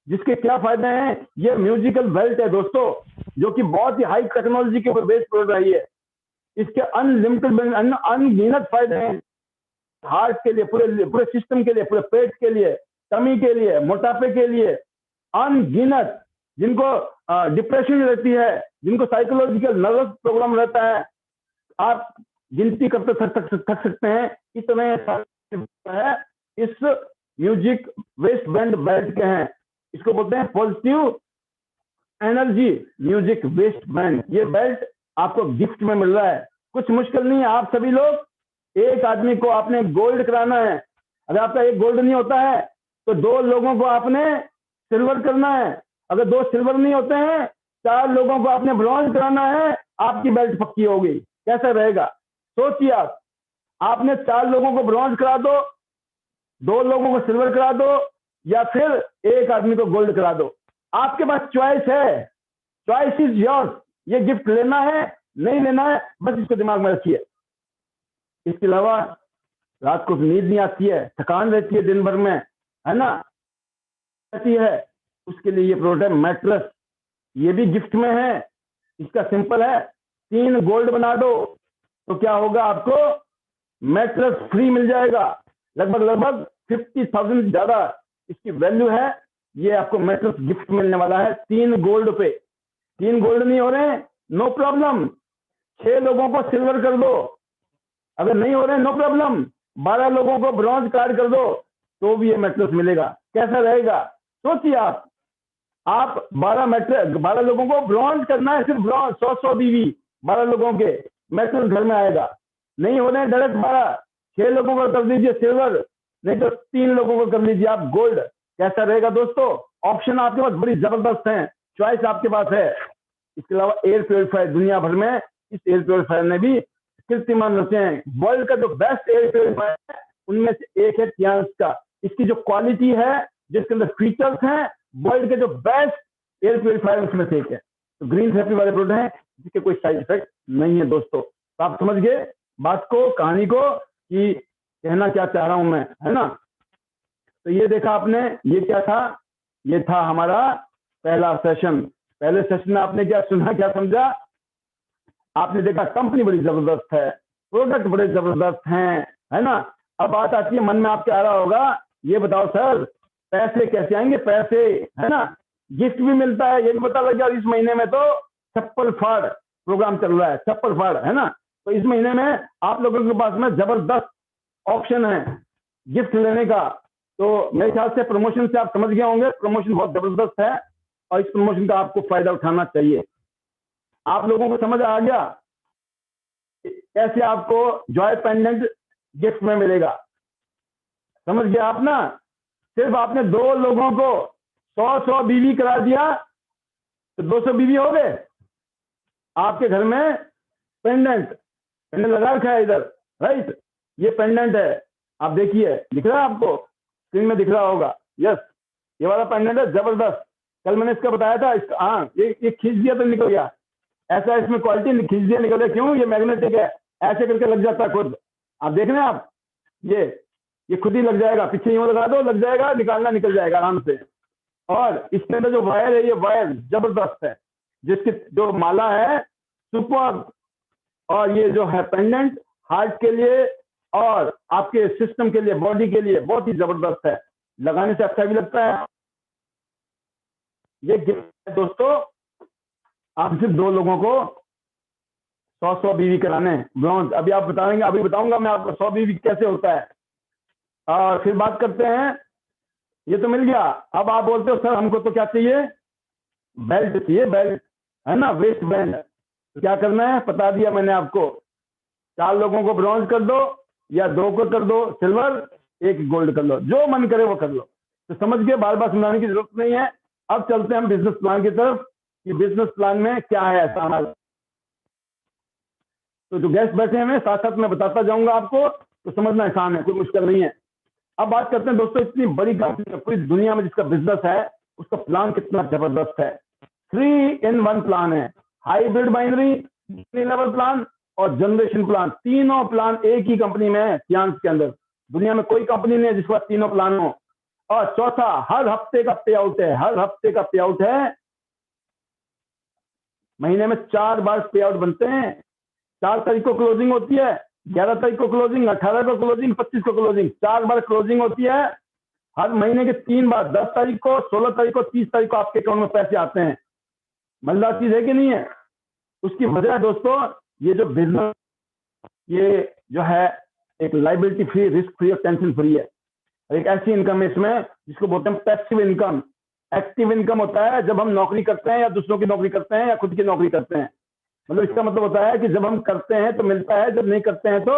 जिसके क्या फायदे हैं। ये म्यूजिकल बेल्ट है दोस्तों, जो कि बहुत ही हाई टेक्नोलॉजी के ऊपर बेस पड़ रही है। इसके अनलिमिटेड अनगिनत फायदे हैं हार्ट के लिए, पूरे सिस्टम के लिए, पूरे पेट के लिए, टमी के लिए, मोटापे के लिए, अनगिनत। जिनको डिप्रेशन रहती है, जिनको साइकोलॉजिकल नर्वस प्रॉब्लम रहता है, आप गिनती करते थक सकते हैं, इतने है इस म्यूजिक वेस्ट बैंड बेल्ट के हैं। इसको बोलते हैं positive energy music waste band. ये बेल्ट आपको गिफ्ट में मिल रहा है, कुछ मुश्किल नहीं है। आप सभी लोग, एक आदमी को आपने गोल्ड कराना है, अगर आपका एक गोल्ड नहीं होता है तो 2 लोगों को आपने सिल्वर करना है, अगर 2 सिल्वर नहीं होते हैं 4 लोगों को आपने ब्रॉन्ज कराना है, आपकी बेल्ट पक्की होगी। कैसा रहेगा सोचिए आप, आपने 4 लोगों को ब्रॉन्ज करा दो, 2 लोगों को सिल्वर करा दो, या फिर एक आदमी को गोल्ड करा दो। आपके पास चॉइस है, चॉइस इज योर्स। ये गिफ्ट लेना है नहीं लेना है, बस इसको दिमाग में रखिए। इसके अलावा रात को नींद नहीं आती है, थकान रहती है दिन भर में, है ना, रहती है, उसके लिए ये प्रोडक्ट मैट्रेस, ये भी गिफ्ट में है। इसका सिंपल है, 3 गोल्ड बना दो तो क्या होगा, आपको मैट्रेस फ्री मिल जाएगा। लगभग 50,000 ज्यादा इसकी वैल्यू है। ये आपको मैट्रेस गिफ्ट मिलने वाला है 3 गोल्ड पे। 3 गोल्ड नहीं हो रहे, नो प्रॉब्लम, 6 लोगों को सिल्वर कर दो, अगर नहीं हो रहे नो प्रॉब्लम, 12 लोगों को ब्रॉन्ज कार्ड कर दो तो भी ये मैट्रेस मिलेगा। कैसा रहेगा सोचिए आप 12 लोगों को ब्रॉन्ज करना है, सिर्फ ब्रॉन्ज 100 बीवी 12 लोगों के मैट्रेस घर में आएगा। नहीं हो रहे डायरेक्ट 12, 6 लोगों को कर दीजिए सिल्वर, नहीं तो 3 लोगों को कर लीजिए आप गोल्ड। कैसा रहेगा दोस्तों, ऑप्शन आपके पास बड़ी जबरदस्त है, चॉइस आपके पास है। इसके अलावा एयर प्योरीफायर, दुनिया भर में इस एयर प्योरीफायर ने भी कीर्तिमान रचे हैं। वर्ल्ड का जो बेस्ट एयर प्योरीफायर है उनमें से एक है टियांस का। इसकी जो क्वालिटी है, जिसके अंदर फीचर्स हैं, वर्ल्ड के जो बेस्ट एयर प्योरीफायर उसमें से एक है। तो ग्रीन थेरेपी वाले प्रोडक्ट हैं जिसके कोई साइड इफेक्ट नहीं है दोस्तों। तो आप समझ गए बात को, कहानी को, कि कहना क्या चाह रहा हूं मैं, है ना। तो ये देखा आपने, ये क्या था, ये था हमारा पहला सेशन। पहले सेशन में आपने क्या सुना, क्या समझा, आपने देखा कंपनी बड़ी जबरदस्त है, प्रोडक्ट बड़े जबरदस्त हैं, है ना। अब बात आती है, मन में आपके आ रहा होगा, ये बताओ सर पैसे कैसे आएंगे, पैसे, है ना, गिफ्ट भी मिलता है, ये भी पता लग गया। इस महीने में तो चप्पल फाड़ प्रोग्राम चल रहा है, चप्पल फाड़, है ना। तो इस महीने में आप लोगों के पास में जबरदस्त ऑप्शन है गिफ्ट लेने का। तो मेरे ख्याल से प्रमोशन से आप समझ गए होंगे, प्रमोशन बहुत जबरदस्त है और इस प्रमोशन का आपको फायदा उठाना चाहिए। आप लोगों को समझ आ गया कैसे आपको जॉय पेंडेंट गिफ्ट में मिलेगा, समझ गया आप ना। सिर्फ आपने 2 लोगों को 100 बीवी करा दिया तो 200 बीवी हो गए। आपके घर में पेंडेंट लगा रखा है इधर, राइट, ये पेंडेंट है, आप देखिए, दिख रहा है आपको, स्क्रीन में दिख रहा होगा, यस, ये वाला पेंडेंट है जबरदस्त। कल मैंने इसका बताया था, इसका हाँ, ये खींच दिया तो निकल गया, ऐसा इसमें क्वालिटी, खींच दिया निकल गया। क्यों, ये मैग्नेटिक है, ऐसे करके लग जाता है खुद। आप देख रहे हैं आप, ये खुद ही लग जाएगा, पीछे यूं लगा दो, लग जाएगा, निकालना निकल जाएगा आराम से। और इसके अंदर जो वायर है, ये वायर जबरदस्त है, जिसकी जो माला है सुपर, और ये जो है पेंडेंट हार्ट के लिए और आपके सिस्टम के लिए, बॉडी के लिए बहुत ही जबरदस्त है, लगाने से अच्छा भी लगता है। ये गिफ्ट है दोस्तों, आप सिर्फ 2 लोगों को 100 बीवी कराने ब्रॉन्ज। अभी आप बताएंगे, अभी बताऊंगा मैं आपको 100 बीवी कैसे होता है। और फिर बात करते हैं, ये तो मिल गया। अब आप बोलते हो सर हमको तो क्या चाहिए, बेल्ट चाहिए, बेल्ट, है ना, वेस्ट बैंड। तो क्या करना है, बता दिया मैंने आपको, 4 लोगों को ब्रॉन्ज कर दो या 2 को कर दो सिल्वर, 1 गोल्ड कर लो, जो मन करे वो कर लो। तो समझ गए, बार बार सुनाने की जरूरत नहीं है। अब चलते हैं हम बिजनेस प्लान की तरफ, कि बिजनेस प्लान में क्या है ऐसा हमारा। तो जो गेस्ट बैठे हैं साथ साथ मैं बताता जाऊंगा आपको, तो समझना आसान है, कोई मुश्किल नहीं है। अब बात करते हैं दोस्तों, इतनी बड़ी कंपनी पूरी दुनिया में जिसका बिजनेस है, उसका प्लान कितना जबरदस्त है। 3-in-1 प्लान है, हाइब्रिड बाइनरी, लेवल प्लान और जनरेशन प्लान, तीनों प्लान एक ही कंपनी में है सियांस के अंदर। दुनिया में कोई कंपनी नहीं है जिसके पास तीनों प्लान हो। और चौथा, हर हफ्ते का पे आउट है, हर हफ्ते का पे आउट है। महीने में 4 बार पे आउट बनते हैं। 4 तारीख को क्लोजिंग होती है, 11 तारीख को क्लोजिंग, 18 को क्लोजिंग, 25 को क्लोजिंग, 4 बार क्लोजिंग होती है। हर महीने के 3 बार, 10 तारीख को, 16 तारीख को, 30 तारीख को आपके अकाउंट में पैसे आते हैं। मजेदार चीज है कि नहीं है? उसकी वजह है दोस्तों, ये जो बिजनेस, ये जो है एक लाइबिलिटी फ्री, रिस्क फ्री और टेंशन फ्री है। एक ऐसी इनकम है इसमें जिसको बोलते हैं पैसिव इनकम। एक्टिव इनकम होता है जब हम नौकरी करते हैं या दूसरों की नौकरी करते हैं या खुद की नौकरी करते हैं। मतलब इसका मतलब होता है कि जब हम करते हैं तो मिलता है, जब नहीं करते हैं तो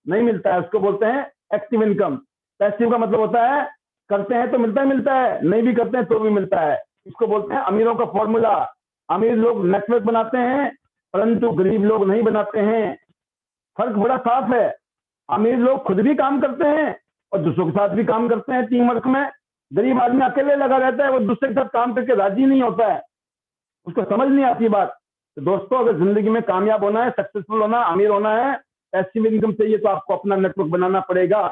नहीं मिलता है। उसको बोलते हैं एक्टिव इनकम। पैसिव का मतलब होता है करते हैं तो मिलता है, नहीं भी करते हैं तो भी मिलता है। इसको बोलते हैं अमीरों का फॉर्मूला। अमीर लोग नेटवर्क बनाते हैं परंतु गरीब लोग नहीं बनाते हैं। फर्क बड़ा साफ है। अमीर लोग खुद भी काम करते हैं और दूसरों के साथ भी काम करते हैं टीम वर्क में। गरीब आदमी अकेले लगा रहता है, वो दूसरे के साथ काम करके राजी नहीं होता है, उसको समझ नहीं आती बात। तो दोस्तों, अगर जिंदगी में कामयाब होना है, सक्सेसफुल होना, अमीर होना है, पैसिव इनकम चाहिए तो आपको अपना नेटवर्क बनाना पड़ेगा।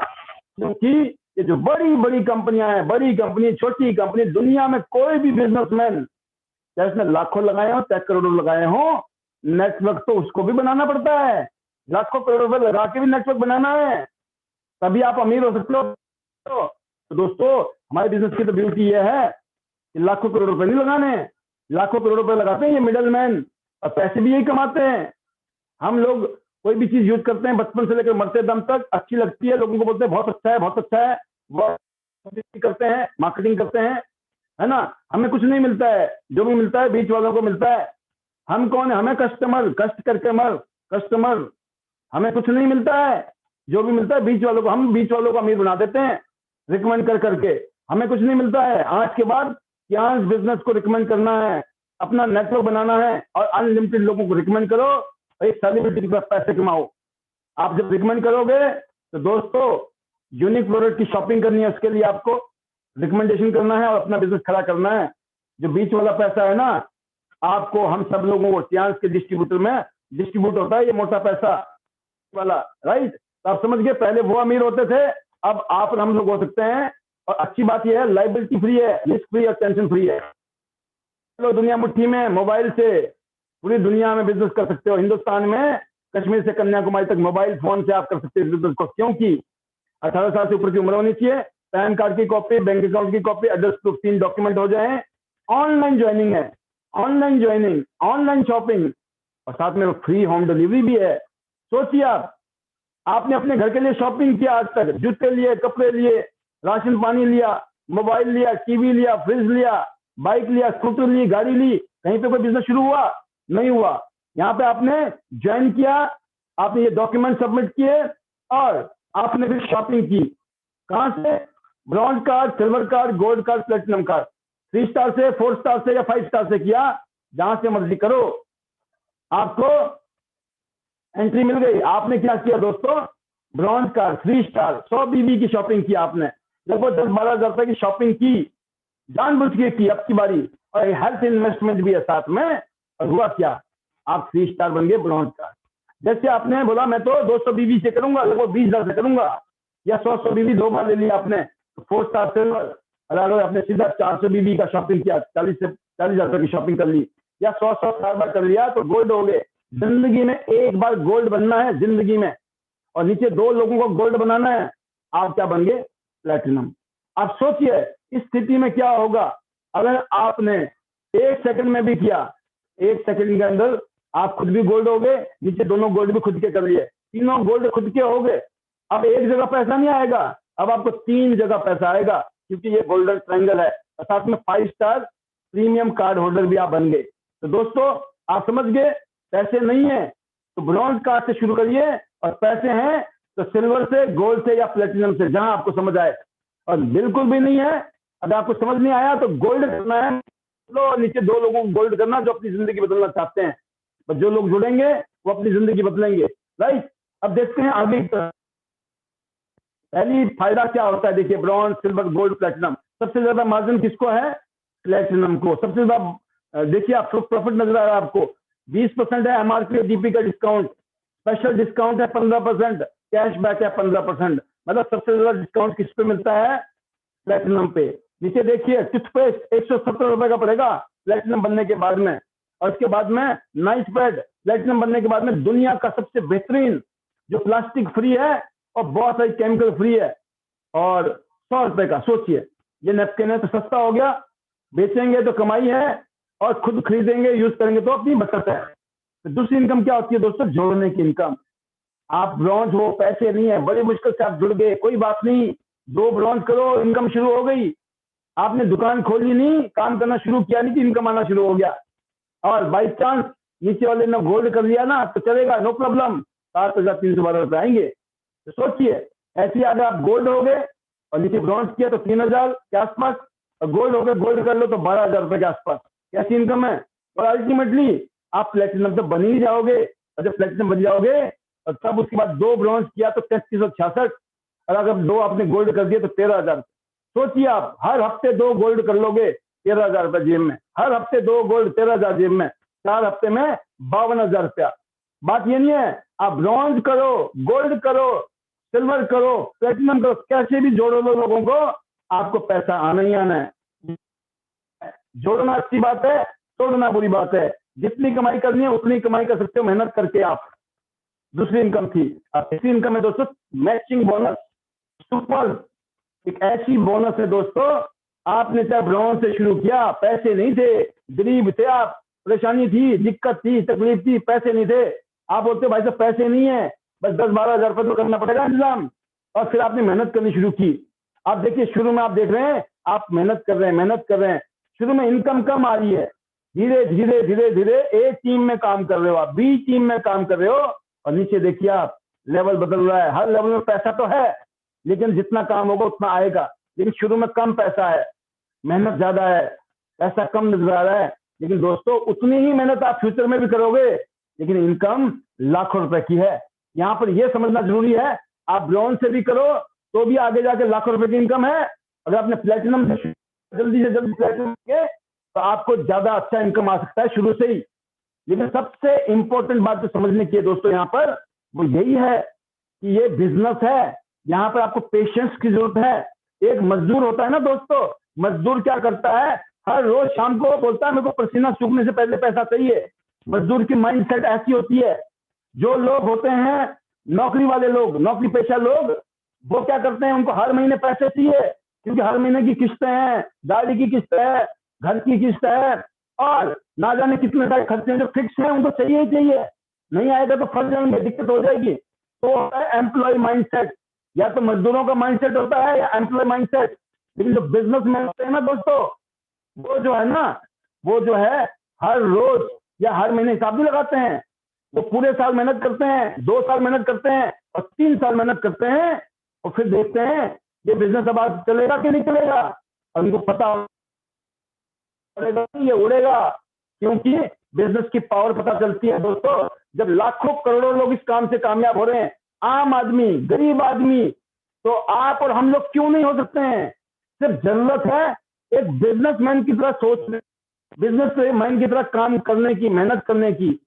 क्योंकि ये जो बड़ी बड़ी कंपनियां हैं, बड़ी कंपनी, छोटी कंपनी, दुनिया में कोई भी बिजनेसमैन, चाहे उसने लाखों लगाए हो चाहे करोड़ों लगाए हो, नेटवर्क तो उसको भी बनाना पड़ता है। लाखों करोड़ों रुपए लगा के भी नेटवर्क बनाना है, तभी आप अमीर हो सकते हो। तो दोस्तों, हमारे बिजनेस की तो ब्यूटी ये है कि लाखों करोड़ रुपए नहीं लगाने, लाखों करोड़ रुपए लगाते हैं ये मिडल मैन, और पैसे भी यही कमाते हैं। हम लोग कोई भी चीज यूज करते हैं बचपन से लेकर मरते दम तक, अच्छी लगती है, लोगों को बोलते हैं बहुत अच्छा है, बहुत अच्छा है, वो करते हैं, मार्केटिंग करते हैं, है ना। हमें कुछ नहीं मिलता है, जो भी मिलता है बीच वालों को मिलता है। हम कौन है? हमें कस्टमर, कष्ट करके मर कस्टमर, हमें कुछ नहीं मिलता है। जो भी मिलता है बीच वालों को, हम बीच वालों को अमीर बना देते हैं रिकमेंड कर करके। हमें कुछ नहीं मिलता है। आज के बाद क्या बिजनेस को रिकमेंड करना है, अपना नेटवर्क बनाना है और अनलिमिटेड लोगों को रिकमेंड करो, एक सेलिब्रिटी के पास पैसे कमाओ। आप जब रिकमेंड करोगे तो दोस्तों, यूनिक प्रोडक्ट की शॉपिंग करनी है, उसके लिए आपको रिकमेंडेशन करना है और अपना बिजनेस खड़ा करना है। जो बीच वाला पैसा है ना, आपको, हम सब लोगों को सियांस के डिस्ट्रीब्यूटर में डिस्ट्रीब्यूट होता है ये मोटा पैसा वाला, राइट। तो आप समझ गए, पहले वो अमीर होते थे, अब आप और हम लोग हो सकते हैं। और अच्छी बात यह है, लाइबिलिटी फ्री है, रिस्क फ्री और टेंशन फ्री है। चलो, दुनिया मुट्ठी में, मोबाइल से पूरी दुनिया में बिजनेस कर सकते हो। हिंदुस्तान में कश्मीर से कन्याकुमारी तक मोबाइल फोन से आप कर सकते हो बिजनेस को। क्योंकि 18 साल से ऊपर की उम्र होनी चाहिए, पैन कार्ड की कॉपी, बैंक अकाउंट की कॉपी, एड्रेस प्रूफ, 3 डॉक्यूमेंट हो जाए। ऑनलाइन ज्वाइनिंग है, ऑनलाइन ज्वाइनिंग, ऑनलाइन शॉपिंग, और साथ में फ्री होम डिलीवरी भी है। सोचिए, आपने अपने घर के लिए शॉपिंग किया आज तक, जूते लिए, कपड़े लिए, राशन पानी लिया, मोबाइल लिया, टीवी लिया, फ्रिज लिया, बाइक लिया, स्कूटर ली, गाड़ी ली, कहीं पे कोई बिजनेस शुरू हुआ? नहीं हुआ। यहाँ पे आपने ज्वाइन किया, आपने ये डॉक्यूमेंट सबमिट किए और आपने फिर शॉपिंग की। कहां से? Bronze card, silver card, gold card, platinum card, 3 star से, 4 स्टार से या 5 स्टार से किया, जहां से मर्जी करो, आपको एंट्री मिल गई। आपने क्या किया दोस्तों? ब्रॉन्ज कार्ड, 3 स्टार, 100 बीबी की शॉपिंग की आपने, लगभग 10-12 हजार रुपए की शॉपिंग की, जानबूझ के की, अब की बारी, और हेल्थ इन्वेस्टमेंट भी है साथ में। और हुआ क्या? आप 3 स्टार बन गए, ब्रॉन्ज कार्ड। जैसे आपने बोला मैं तो 200 बीबी से करूंगा, लगभग 20,000 से करूंगा, या 100 बीबी 2 बार ले लिया आपने, तो 4 स्टार सिल्वर। अगर आपने सीधा 400 बीबी का शॉपिंग किया, 40,000 रुपए की शॉपिंग कर ली, या 100 4 बार कर लिया, तो गोल्ड हो गए। जिंदगी में एक बार गोल्ड बनना है जिंदगी में, और नीचे 2 लोगों को गोल्ड बनाना है। आप क्या बन गए? प्लैटिनम। आप सोचिए इस स्थिति में क्या होगा अगर आपने 1 सेकंड में भी किया। 1 सेकंड के अंदर आप खुद भी गोल्ड हो गए, नीचे दोनों गोल्ड भी खुद के कर लिए, तीनों गोल्ड खुद के हो गए। अब एक जगह पैसा नहीं आएगा, अब आपको 3 जगह पैसा आएगा, क्योंकि ये गोल्डन ट्रायंगल है। और साथ में 5 स्टार प्रीमियम कार्ड होल्डर भी आप बन गए। तो दोस्तों, आप समझ गए, पैसे नहीं है तो ब्रॉन्ज कार्ड से शुरू करिए, और पैसे हैं तो सिल्वर से, गोल्ड से या प्लेटिनम से, जहां आपको समझ आए। और बिल्कुल भी नहीं है, अगर आपको समझ नहीं आया तो गोल्ड करना है, लो नीचे 2 लोगों को गोल्ड करना जो अपनी जिंदगी बदलना चाहते हैं। बस जो लोग जुड़ेंगे वो अपनी जिंदगी बदलेंगे, राइट। अब देखते हैं आगे की तरफ। पहली फायदा क्या होता है, देखिए ब्रॉन्ज, सिल्वर, गोल्ड, प्लेटिनम, सबसे ज्यादा मार्जिन किसको है? प्लेटिनम को। सबसे ज्यादा देखिए आप प्रॉफिट नजर आ रहा है आपको, 20% है एमआरपी और डीपी का डिस्काउंट, स्पेशल डिस्काउंट है 15%, कैश बैक है 15%। मतलब सबसे ज्यादा डिस्काउंट किस पे मिलता है? प्लेटिनम पे। नीचे देखिए टूथपेस्ट 170 रुपए का पड़ेगा प्लेटिनम बनने के बाद में, और इसके बाद में नाइट पैड प्लेटिनम बनने के बाद में दुनिया का सबसे बेहतरीन जो प्लास्टिक फ्री है और बहुत सारी केमिकल फ्री है, और 100 रुपए का। सोचिए ये नैपकिन है तो सस्ता हो गया, बेचेंगे तो कमाई है, और खुद खरीदेंगे यूज करेंगे तो अपनी बचत है। तो दूसरी इनकम क्या होती है दोस्तों? जोड़ने की इनकम। आप ब्रॉन्ज हो, पैसे नहीं है, बड़ी मुश्किल से आप जुड़ गए, कोई बात नहीं, 2 ब्रॉन्ज करो, इनकम शुरू हो गई। आपने दुकान खोली नहीं, काम करना शुरू किया नहीं कि इनकम आना शुरू हो गया। और बाई चांस नीचे वाले ने गोल्ड कर लिया ना तो चलेगा, नो प्रॉब्लम, 7,312 रुपए आएंगे। तो सोचिए ऐसे अगर आप गोल्ड हो गए और नीचे ब्रॉन्ज किया तो 3,000 के आसपास, और गोल्ड हो गए, गोल्ड कर लो तो 12,000 रुपए के आसपास। कैसी इनकम है? और अल्टीमेटली आप प्लेटिनम तो बन ही जाओगे, और जब प्लेटिनम बन जाओगे और तब उसके बाद 2 ब्रॉन्ज किया तो 3366, और अगर 2 आपने गोल्ड कर दिए तो 13,000। सोचिए आप हर हफ्ते 2 गोल्ड कर लोगे, 13,000 रुपए जेब में, हर हफ्ते 2 गोल्ड 13,000 जेब में, 4 हफ्ते में 52,000 रुपया। बात ये नहीं है आप ब्रॉन्ज करो, गोल्ड करो, सिल्वर करो, प्लेटिनम करो, कैसे भी जोड़ो लोगों को, आपको पैसा आना ही आना है। जोड़ना अच्छी बात है, तोड़ना बुरी बात है। जितनी कमाई करनी है उतनी कमाई कर सकते हो मेहनत करके आप। दूसरी इनकम थी। अब तीसरी इनकम है दोस्तों मैचिंग बोनस। सुपर, एक ऐसी बोनस है दोस्तों, आपने चाहे ब्रॉन्ज से शुरू किया, पैसे नहीं थे, गरीब थे आप, परेशानी थी, दिक्कत थी, तकलीफ थी, पैसे नहीं थे, आप बोलते भाई साहब पैसे नहीं है, बस 10-12 हजार रुपये तो करना पड़ेगा इंतजाम, और फिर आपने मेहनत करनी शुरू की। आप देखिए शुरू में आप देख रहे हैं, आप मेहनत कर रहे हैं, मेहनत कर रहे हैं, शुरू में इनकम कम आ रही है, धीरे धीरे धीरे धीरे ए टीम में काम कर रहे हो आप, बी टीम में काम कर रहे हो, और नीचे देखिए आप लेवल बदल रहा है। हर लेवल में पैसा तो है, लेकिन जितना काम होगा उतना आएगा। लेकिन शुरू में कम पैसा है, मेहनत ज्यादा है, पैसा कम नजर आ रहा है, लेकिन दोस्तों उतनी ही मेहनत आप फ्यूचर में भी करोगे, लेकिन इनकम लाखों रुपए की है। यहाँ पर यह समझना जरूरी है, आप ब्रॉन्ज से भी करो तो भी आगे जाके लाखों रुपए की इनकम है। अगर आपने प्लेटिनम से जल्दी प्लेटिनम के तो आपको ज्यादा अच्छा इनकम आ सकता है शुरू से ही। लेकिन सबसे इंपॉर्टेंट बात जो समझने की है दोस्तों यहाँ पर, वो यही है कि ये बिजनेस है, यहाँ पर आपको पेशेंस की जरूरत है। एक मजदूर होता है ना दोस्तों, मजदूर क्या करता है, हर रोज शाम को बोलता है मेरे को पसीना सूखने से पहले पैसा चाहिए। मजदूर की माइंडसेट ऐसी होती है। जो लोग होते हैं नौकरी वाले लोग, नौकरी पेशा लोग, वो क्या करते हैं, उनको हर महीने पैसे चाहिए, क्योंकि हर महीने की किस्तें हैं, गाड़ी की किस्त है, घर की किस्त है, और ना जाने कितने सारे खर्चे जो फिक्स हैं उनको चाहिए ही चाहिए। नहीं आएगा तो फंस जाएंगे, दिक्कत हो जाएगी। तो होता है एम्प्लॉय माइंडसेट, या तो मजदूरों का माइंडसेट होता है या एम्प्लॉय माइंडसेट। लेकिन जो बिजनेसमैन होते हैं ना दोस्तों, वो जो है ना, वो जो है हर रोज या हर महीने हिसाब भी लगाते हैं। वो पूरे साल मेहनत करते हैं, 2 साल मेहनत करते हैं, और 3 साल मेहनत करते हैं, और फिर देखते हैं ये बिजनेस अब आज चलेगा कि नहीं चलेगा। और उनको पता पड़ेगा ये उड़ेगा, क्योंकि बिजनेस की पावर पता चलती है दोस्तों जब लाखों करोड़ों लोग इस काम से कामयाब हो रहे हैं। आम आदमी, गरीब आदमी, तो आप और हम लोग क्यों नहीं हो सकते हैं? सिर्फ जरूरत है एक बिजनेसमैन की तरह सोचने, बिजनेसमैन की तरह काम करने की, मेहनत करने की।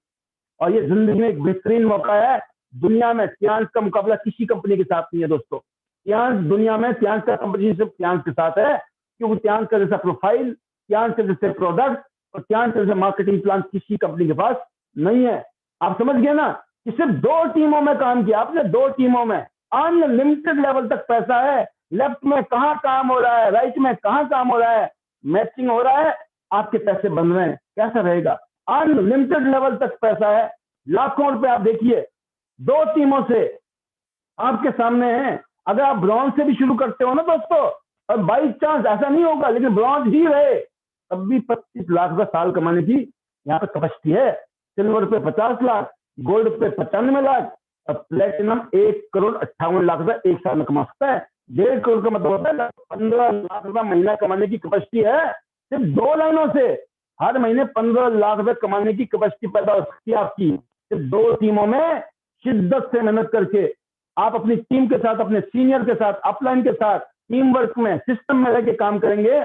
और ये जिंदगी में एक बेहतरीन मौका है। दुनिया में त्यांश का मुकाबला किसी कंपनी के साथ नहीं है दोस्तों। त्यांश दुनिया में, त्यांश का कंपनी सिर्फ त्यांश के साथ है, क्योंकि त्यांश का जैसा प्रोफाइल, त्यांश के जैसे प्रोडक्ट और त्यांश के जैसे मार्केटिंग प्लान किसी कंपनी के पास नहीं है। आप समझ गए ना कि सिर्फ 2 टीमों में काम किया आपने, 2 टीमों में अनलिमिटेड लेवल तक पैसा है। लेफ्ट में कहाँ काम हो रहा है, राइट में कहाँ काम हो रहा है, मैचिंग हो रहा है, आपके पैसे बन रहे हैं। कैसा रहेगा? अनलिमिटेड लेवल तक पैसा है, लाखों रुपए। आप देखिए 2 टीमों से आपके सामने है। अगर आप ब्रॉन्ज से भी शुरू करते हो ना दोस्तों, और बाई चांस ऐसा नहीं होगा लेकिन ब्रॉन्ज ही रहे, तब भी 25 लाख का साल कमाने की यहाँ पे कैपेसिटी है। सिल्वर पे 50 लाख, गोल्ड पे 95 लाख, और प्लेटिनम 1,58,00,000 रुपए एक साल में कमा सकता है। 1.5 करोड़ का मतलब होता है 15 लाख रुपए महीना कमाने की कैपेसिटी है। सिर्फ 2 लाइनों से हर महीने 15 लाख रुपए कमाने की कैपेसिटी पैदा हो सकती है आपकी, सिर्फ 2 टीमों में शिद्दत से मेहनत करके। आप अपनी टीम के साथ, अपने सीनियर के साथ, अपलाइन के साथ टीम वर्क में, सिस्टम में रहकर काम करेंगे,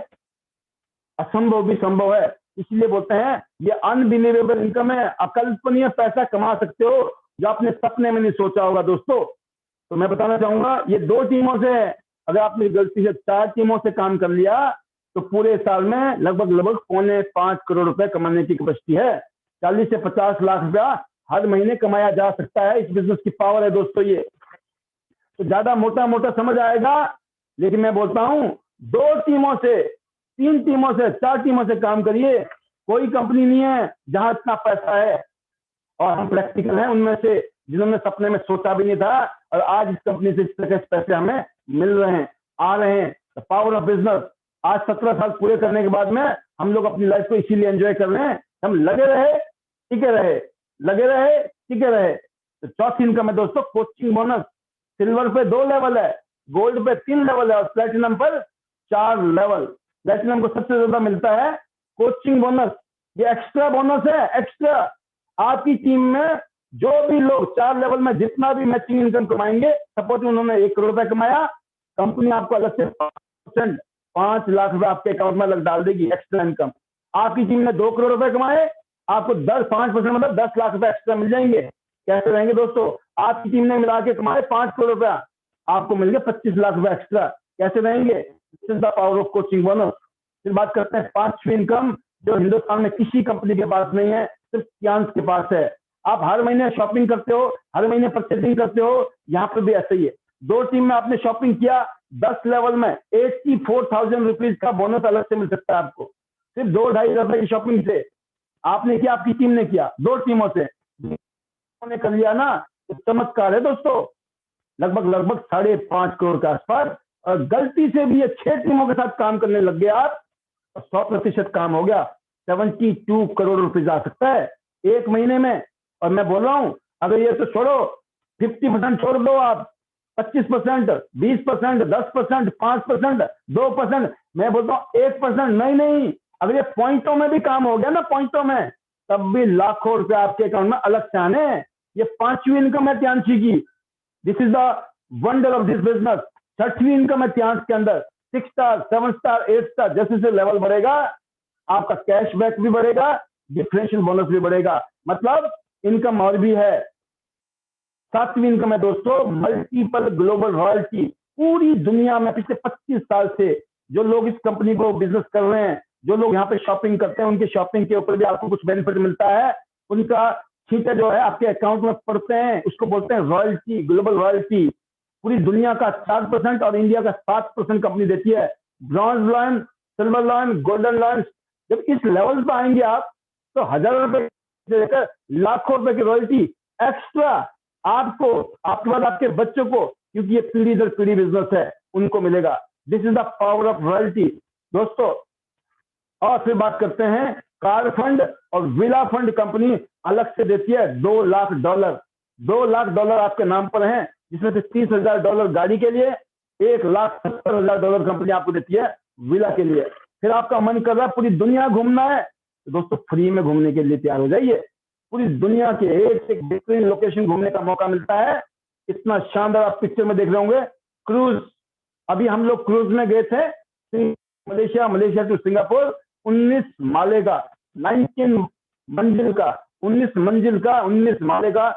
असंभव भी संभव है। इसलिए बोलते हैं ये अनबिलीवेबल इनकम है, अकल्पनीय पैसा कमा सकते हो जो आपने सपने में नहीं सोचा होगा दोस्तों। तो मैं बताना चाहूंगा ये 2 टीमों से, अगर आपने गलती से 4 टीमों से काम कर लिया तो पूरे साल में लगभग 4.25 करोड़ रुपए कमाने की कैपेसिटी है। 40 से 50 लाख रुपया हर महीने कमाया जा सकता है। इस बिजनेस की पावर है दोस्तों ये। तो ज्यादा मोटा मोटा समझ आएगा, लेकिन मैं बोलता हूं 2 टीमों से, 3 टीमों से, 4 टीमों से काम करिए। कोई कंपनी नहीं है जहां इतना पैसा है, और हम प्रैक्टिकल हैं उनमें से जिन्होंने सपने में सोचा भी नहीं था, और आज इस कंपनी से इस तरह के पैसे हमें मिल रहे हैं, आ रहे हैं। The power of business. आज 17 साल पूरे करने के बाद में हम लोग अपनी लाइफ को इसीलिए एंजॉय कर रहे हैं, हम लगे रहे, टिके रहे, लगे रहे, टिके रहे। तो चौथी इनकम है दोस्तों कोचिंग बोनस। सिल्वर पे 2 लेवल है, गोल्ड पे 3 लेवल है, और प्लेटिनम पर 4 लेवल। प्लेटिनम को सबसे ज्यादा मिलता है कोचिंग बोनस। ये एक्स्ट्रा बोनस है, एक्स्ट्रा। आपकी टीम में जो भी लोग 4 लेवल में जितना भी मैचिंग इनकम कमाएंगे, सपोज उन्होंने 1 करोड़ रुपए कमाया, कंपनी आपको अलग से 5 लाख रुपए आपके अकाउंट में अलग डाल देगी एक्स्ट्रा इनकम। आपकी टीम ने 2 करोड़ रुपए कमाए, आपको 5% मतलब 10 लाख रुपए एक्स्ट्रा मिल जाएंगे। कैसे रहेंगे दोस्तों? आपकी टीम ने मिला के कमाए 5 करोड़ रुपया, आपको मिल गया 25 लाख रुपए एक्स्ट्रा। कैसे रहेंगे? This is the power of coaching bonus. फिर बात करते हैं 5वीं इनकम, जो हिंदुस्तान में किसी कंपनी के पास नहीं है, सिर्फ कियांस के पास है। आप हर महीने शॉपिंग करते हो, हर महीने परचेसिंग करते हो, यहाँ पर भी ऐसा ही है। 2 टीम में आपने शॉपिंग किया, 10 लेवल में 84,000 रुपीज का बोनस अलग से मिल सकता है आपको, सिर्फ 2-2.5 रुपए की शॉपिंग से। आपने किया, आपकी टीम ने किया, 2 टीमों से ने कर लिया ना, तो चमत्कार है दोस्तों। लगभग 5.5 करोड़ के आसपास। और गलती से भी ये 6 टीमों के साथ काम करने लग गए आप, तो 100% काम हो गया, 72 करोड़ रुपए आ सकता है 1 महीने में। और मैं बोल रहा हूं, अगर ये तो छोड़ो, 50% छोड़ दो आप, 25%, 20%, 10%, 5%, 2%, मैं बोलता हूं 1%, नहीं, अगर ये पॉइंटों में भी काम हो गया ना, पॉइंटों में, तब भी लाखों रुपए आपके अकाउंट में अलग से आने। ये 5वीं इनकम है त्यांश की। This is the wonder of this business. 6वीं इनकम है त्यांश के अंदर, 6 स्टार, 7 स्टार, 8 स्टार। जैसे जैसे लेवल बढ़ेगा, आपका कैशबैक भी बढ़ेगा, डिफरेंशियल बोनस भी बढ़ेगा, मतलब इनकम और भी है। 7वीं इनकम है दोस्तों मल्टीपल ग्लोबल रॉयल्टी। पूरी दुनिया में पिछले 25 साल से जो लोग इस कंपनी को बिजनेस कर रहे हैं, जो लोग यहाँ पे शॉपिंग करते हैं, उनके शॉपिंग के ऊपर भी आपको कुछ बेनिफिट मिलता है। उनका छींटे जो है आपके अकाउंट में पड़ते हैं, उसको बोलते हैं रॉयल्टी, ग्लोबल रॉयल्टी। पूरी दुनिया का 4% और इंडिया का 7% कंपनी देती है। Bronze lion, silver lion, golden lion. जब इस लेवल पर आएंगे आप, तो हजारों रुपए से लेकर लाखों रुपए की रॉयल्टी एक्स्ट्रा आपको, आपके बाद आपके बच्चों को, क्योंकि ये पीढ़ी दर पीढ़ी बिजनेस है, उनको मिलेगा। This is the power of royalty दोस्तों। और फिर बात करते हैं कार फंड और विला फंड। कंपनी अलग से देती है $2 लाख। $2 लाख आपके नाम पर हैं, जिसमें से $30,000 गाड़ी के लिए, $1,70,000 कंपनी आपको देती है विला के लिए। फिर आपका मन कर रहा है पूरी दुनिया घूमना है, तो दोस्तों फ्री में घूमने के लिए तैयार हो जाइए। पूरी दुनिया के एक से बेहतरीन लोकेशन घूमने का मौका मिलता है। इतना शानदार आप पिक्चर में देख रहे होंगे। क्रूज, अभी हम लोग क्रूज में गए थे, मलेशिया टू सिंगापुर। 19 माले का, 19 मंजिल का, 19 माले का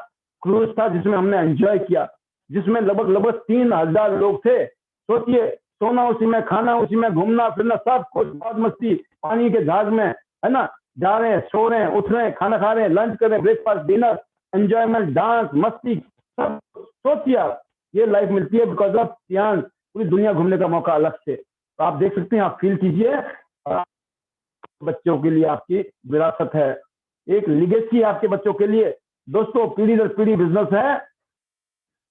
क्रूज था, जिसमें हमने एंजॉय किया, जिसमें लगभग 3,000 लोग थे। सोचिए, सोना उसी में, खाना उसी में, घूमना फिरना सब कुछ, बहुत मस्ती, पानी के जहाज में, है ना, जा रहे हैं, सो रहे हैं, उठ रहे हैं, खाना खा रहे हैं, लंच कर रहे हैं, ब्रेकफास्ट, डिनर, एंजॉयमेंट, डांस, मस्ती, सब। सोचिए आप, ये लाइफ मिलती है बिकॉज ऑफ त्यांश। पूरी दुनिया घूमने का मौका अलग से। तो आप देख सकते हैं, आप फील कीजिए। बच्चों के लिए आपकी विरासत है, एक लिगेसी आपके बच्चों के लिए। दोस्तों पीढ़ी दर पीढ़ी बिजनेस है,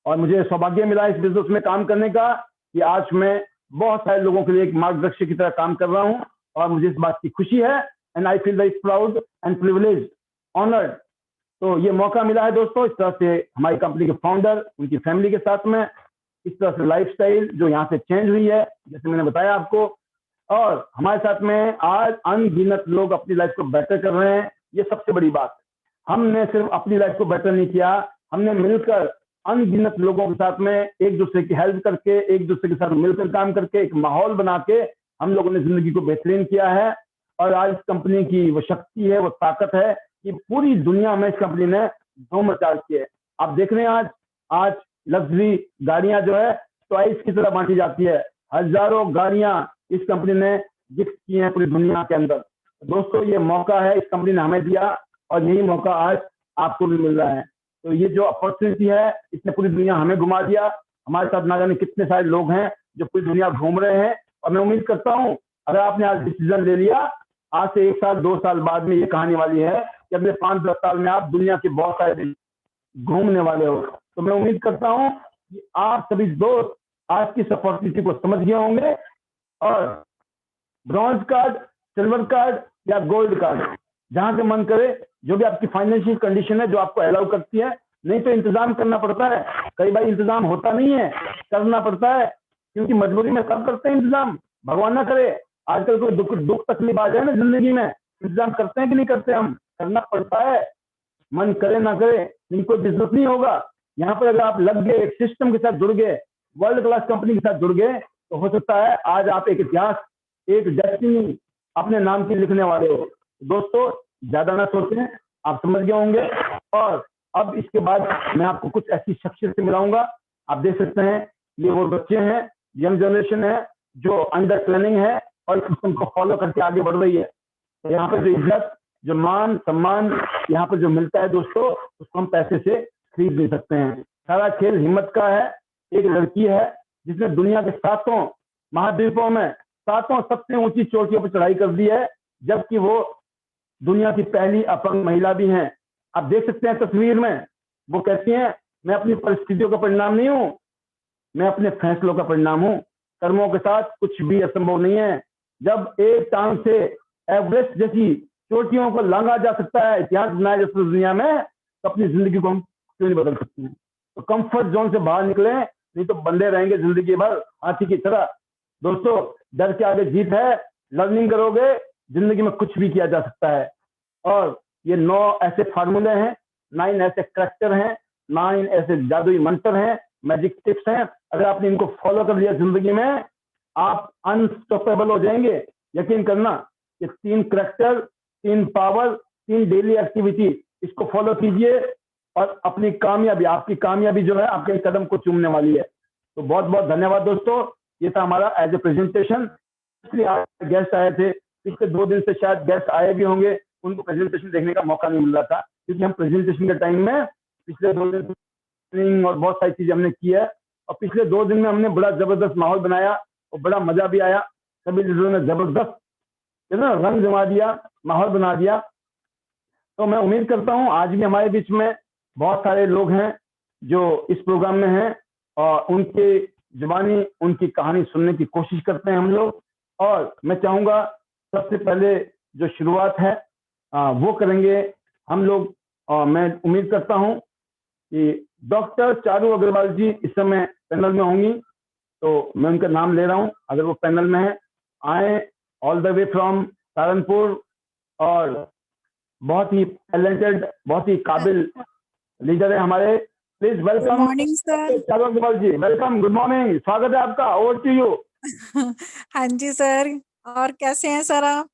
और मुझे सौभाग्य मिला इस बिजनेस में काम करने का, कि आज मैं बहुत सारे लोगों के लिए एक मार्गदर्शक की तरह काम कर रहा हूं, और मुझे इस बात की खुशी है। And I feel very proud and privilege, honoured. तो ये मौका मिला है दोस्तों, इस तरह से हमारी कंपनी के फाउंडर, उनकी फैमिली के साथ में, इस तरह से लाइफस्टाइल जो यहाँ से चेंज हुई है, जैसे मैंने बताया आपको। और हमारे साथ में आज अनगिनत लोग अपनी लाइफ को बेटर कर रहे हैं। ये सबसे बड़ी बात। हमने सिर्फ अपनी लाइफ को बेटर नहीं किया, हमने मिलकर अनगिनत लोगों के साथ में एक दूसरे की हेल्प करके, एक दूसरे के साथ मिलकर काम करके, एक माहौल बना के हम लोगों ने जिंदगी को बेहतरीन किया है। और आज इस कंपनी की वो शक्ति है, वो ताकत है कि पूरी दुनिया में इस कंपनी ने धूम मचा रखी है। आप देख रहे हैं आज आज लग्जरी गाड़ियां जो है टॉयज की तरह बांटी जाती है। हजारों गाड़ियां इस कंपनी ने गिफ्ट की हैं पूरी दुनिया के अंदर। दोस्तों, ये मौका है इस कंपनी ने हमें दिया और यही मौका आज आपको भी मिल रहा है। तो ये जो अपॉर्चुनिटी है, इसने पूरी दुनिया हमें घुमा दिया। हमारे साथ ना जाने कितने सारे लोग हैं जो पूरी दुनिया घूम रहे हैं। और मैं उम्मीद करता हूँ अगर आपने आज डिसीजन ले लिया, आज से 1 साल 2 साल बाद में ये कहानी वाली है कि अगले 5-10 साल में आप दुनिया के बहुत सारे देश घूमने वाले हो। तो मैं उम्मीद करता हूँ कि आप सभी दोस्त आज की अपॉर्चुनिटी को समझ गए होंगे और ब्रॉन्ज कार्ड, सिल्वर कार्ड या गोल्ड कार्ड, जहां से मन करे, जो भी आपकी फाइनेंशियल कंडीशन है जो आपको अलाउ करती है। नहीं तो इंतजाम करना पड़ता है, कई बार इंतजाम होता नहीं है, करना पड़ता है, क्योंकि मजबूरी में सब करते हैं इंतजाम। भगवान ना करे आजकल कोई दुख तकलीफ आ जाए ना जिंदगी में, इंतजाम करते हैं कि नहीं करते? हम करना पड़ता है, मन करे ना करे, इनको बिजनेस नहीं होगा। यहाँ पर अगर आप लग गए, एक सिस्टम के साथ जुड़ गए, वर्ल्ड क्लास कंपनी के साथ जुड़ गए, तो हो सकता है आज आप एक इतिहास, एक डेस्टिनी अपने नाम की लिखने वाले हो। दोस्तों, ज्यादा ना सोचें, आप समझ गए होंगे। और अब इसके बाद मैं आपको कुछ ऐसी शख्सियत से मिलाऊंगा। आप देख सकते हैं ये वो बच्चे हैं, यंग जनरेशन है जो अंडर प्लानिंग है और इस सिस्टम को फॉलो करके आगे बढ़ रही है। तो यहाँ पर जो इज्जत, जो मान सम्मान यहाँ पर जो मिलता है दोस्तों, उसको हम पैसे से खरीद नहीं सकते हैं। सारा खेल हिम्मत का है। एक लड़की है जिसने दुनिया के 7 महाद्वीपों में 7 सबसे ऊंची चोटियों पर चढ़ाई कर दी है, जबकि वो दुनिया की पहली अपंग महिला भी हैं। आप देख सकते हैं तस्वीर में, वो कहती हैं मैं अपनी परिस्थितियों का परिणाम नहीं हूं, मैं अपने फैसलों का परिणाम हूं। कर्मों के साथ कुछ भी असंभव नहीं है। जब एक टांग से एवरेस्ट जैसी चोटियों को लांघा जा सकता है, इतिहास बनाया जा सकता है दुनिया में, तो अपनी जिंदगी को हम क्यों नहीं बदल सकते हैं? तो कंफर्ट जोन से बाहर निकले, नहीं तो बंधे रहेंगे जिंदगी भर हाथी की तरह। दोस्तों, डर के आगे जीत है। लर्निंग करोगे, जिंदगी में कुछ भी किया जा सकता है। और ये 9 ऐसे फार्मूले हैं, 9 ऐसे करेक्टर हैं, 9 ऐसे जादुई मंत्र हैं, मैजिक टिप्स हैं। अगर आपने इनको फॉलो कर लिया जिंदगी में, आप अनस्टॉपेबल हो जाएंगे। यकीन करना, ये 3 करेक्टर, 3 पावर, 3 डेली एक्टिविटी, इसको फॉलो कीजिए और अपनी कामयाबी, आपकी कामयाबी जो है आपके कदम को चूमने वाली है। तो बहुत बहुत धन्यवाद दोस्तों। ये था हमारा एज ए प्रेजेंटेशन। इसलिए आज गेस्ट आए थे, पिछले 2 दिन से शायद गेस्ट आए भी होंगे, उनको प्रेजेंटेशन देखने का मौका नहीं मिल रहा था, क्योंकि हम प्रेजेंटेशन के टाइम में पिछले 2 दिन और बहुत सारी चीजें हमने की है। और पिछले 2 दिन में हमने बड़ा जबरदस्त माहौल बनाया और बड़ा मजा भी आया। सभी लीडरों ने जबरदस्त रंग जमा दिया, माहौल बना दिया। तो मैं उम्मीद करता हूं आज भी हमारे बीच में बहुत सारे लोग हैं जो इस प्रोग्राम में हैं और उनके जुबानी उनकी कहानी सुनने की कोशिश करते हैं हम लोग। और मैं चाहूंगा सबसे पहले जो शुरुआत है वो करेंगे हम लोग। और मैं उम्मीद करता हूं कि डॉक्टर चारू अग्रवाल जी इस समय पैनल में होंगी, तो मैं उनका नाम ले रहा हूं, अगर वो पैनल में है आए, all the way from Saharanpur, और बहुत ही टैलेंटेड, बहुत ही काबिल लीडर है हमारे। Please welcome. Good morning sir. Charu Agarwal ji, welcome, good morning, स्वागत है आपका, ओवर टू यू। हाँ जी सर, और कैसे हैं सर आप?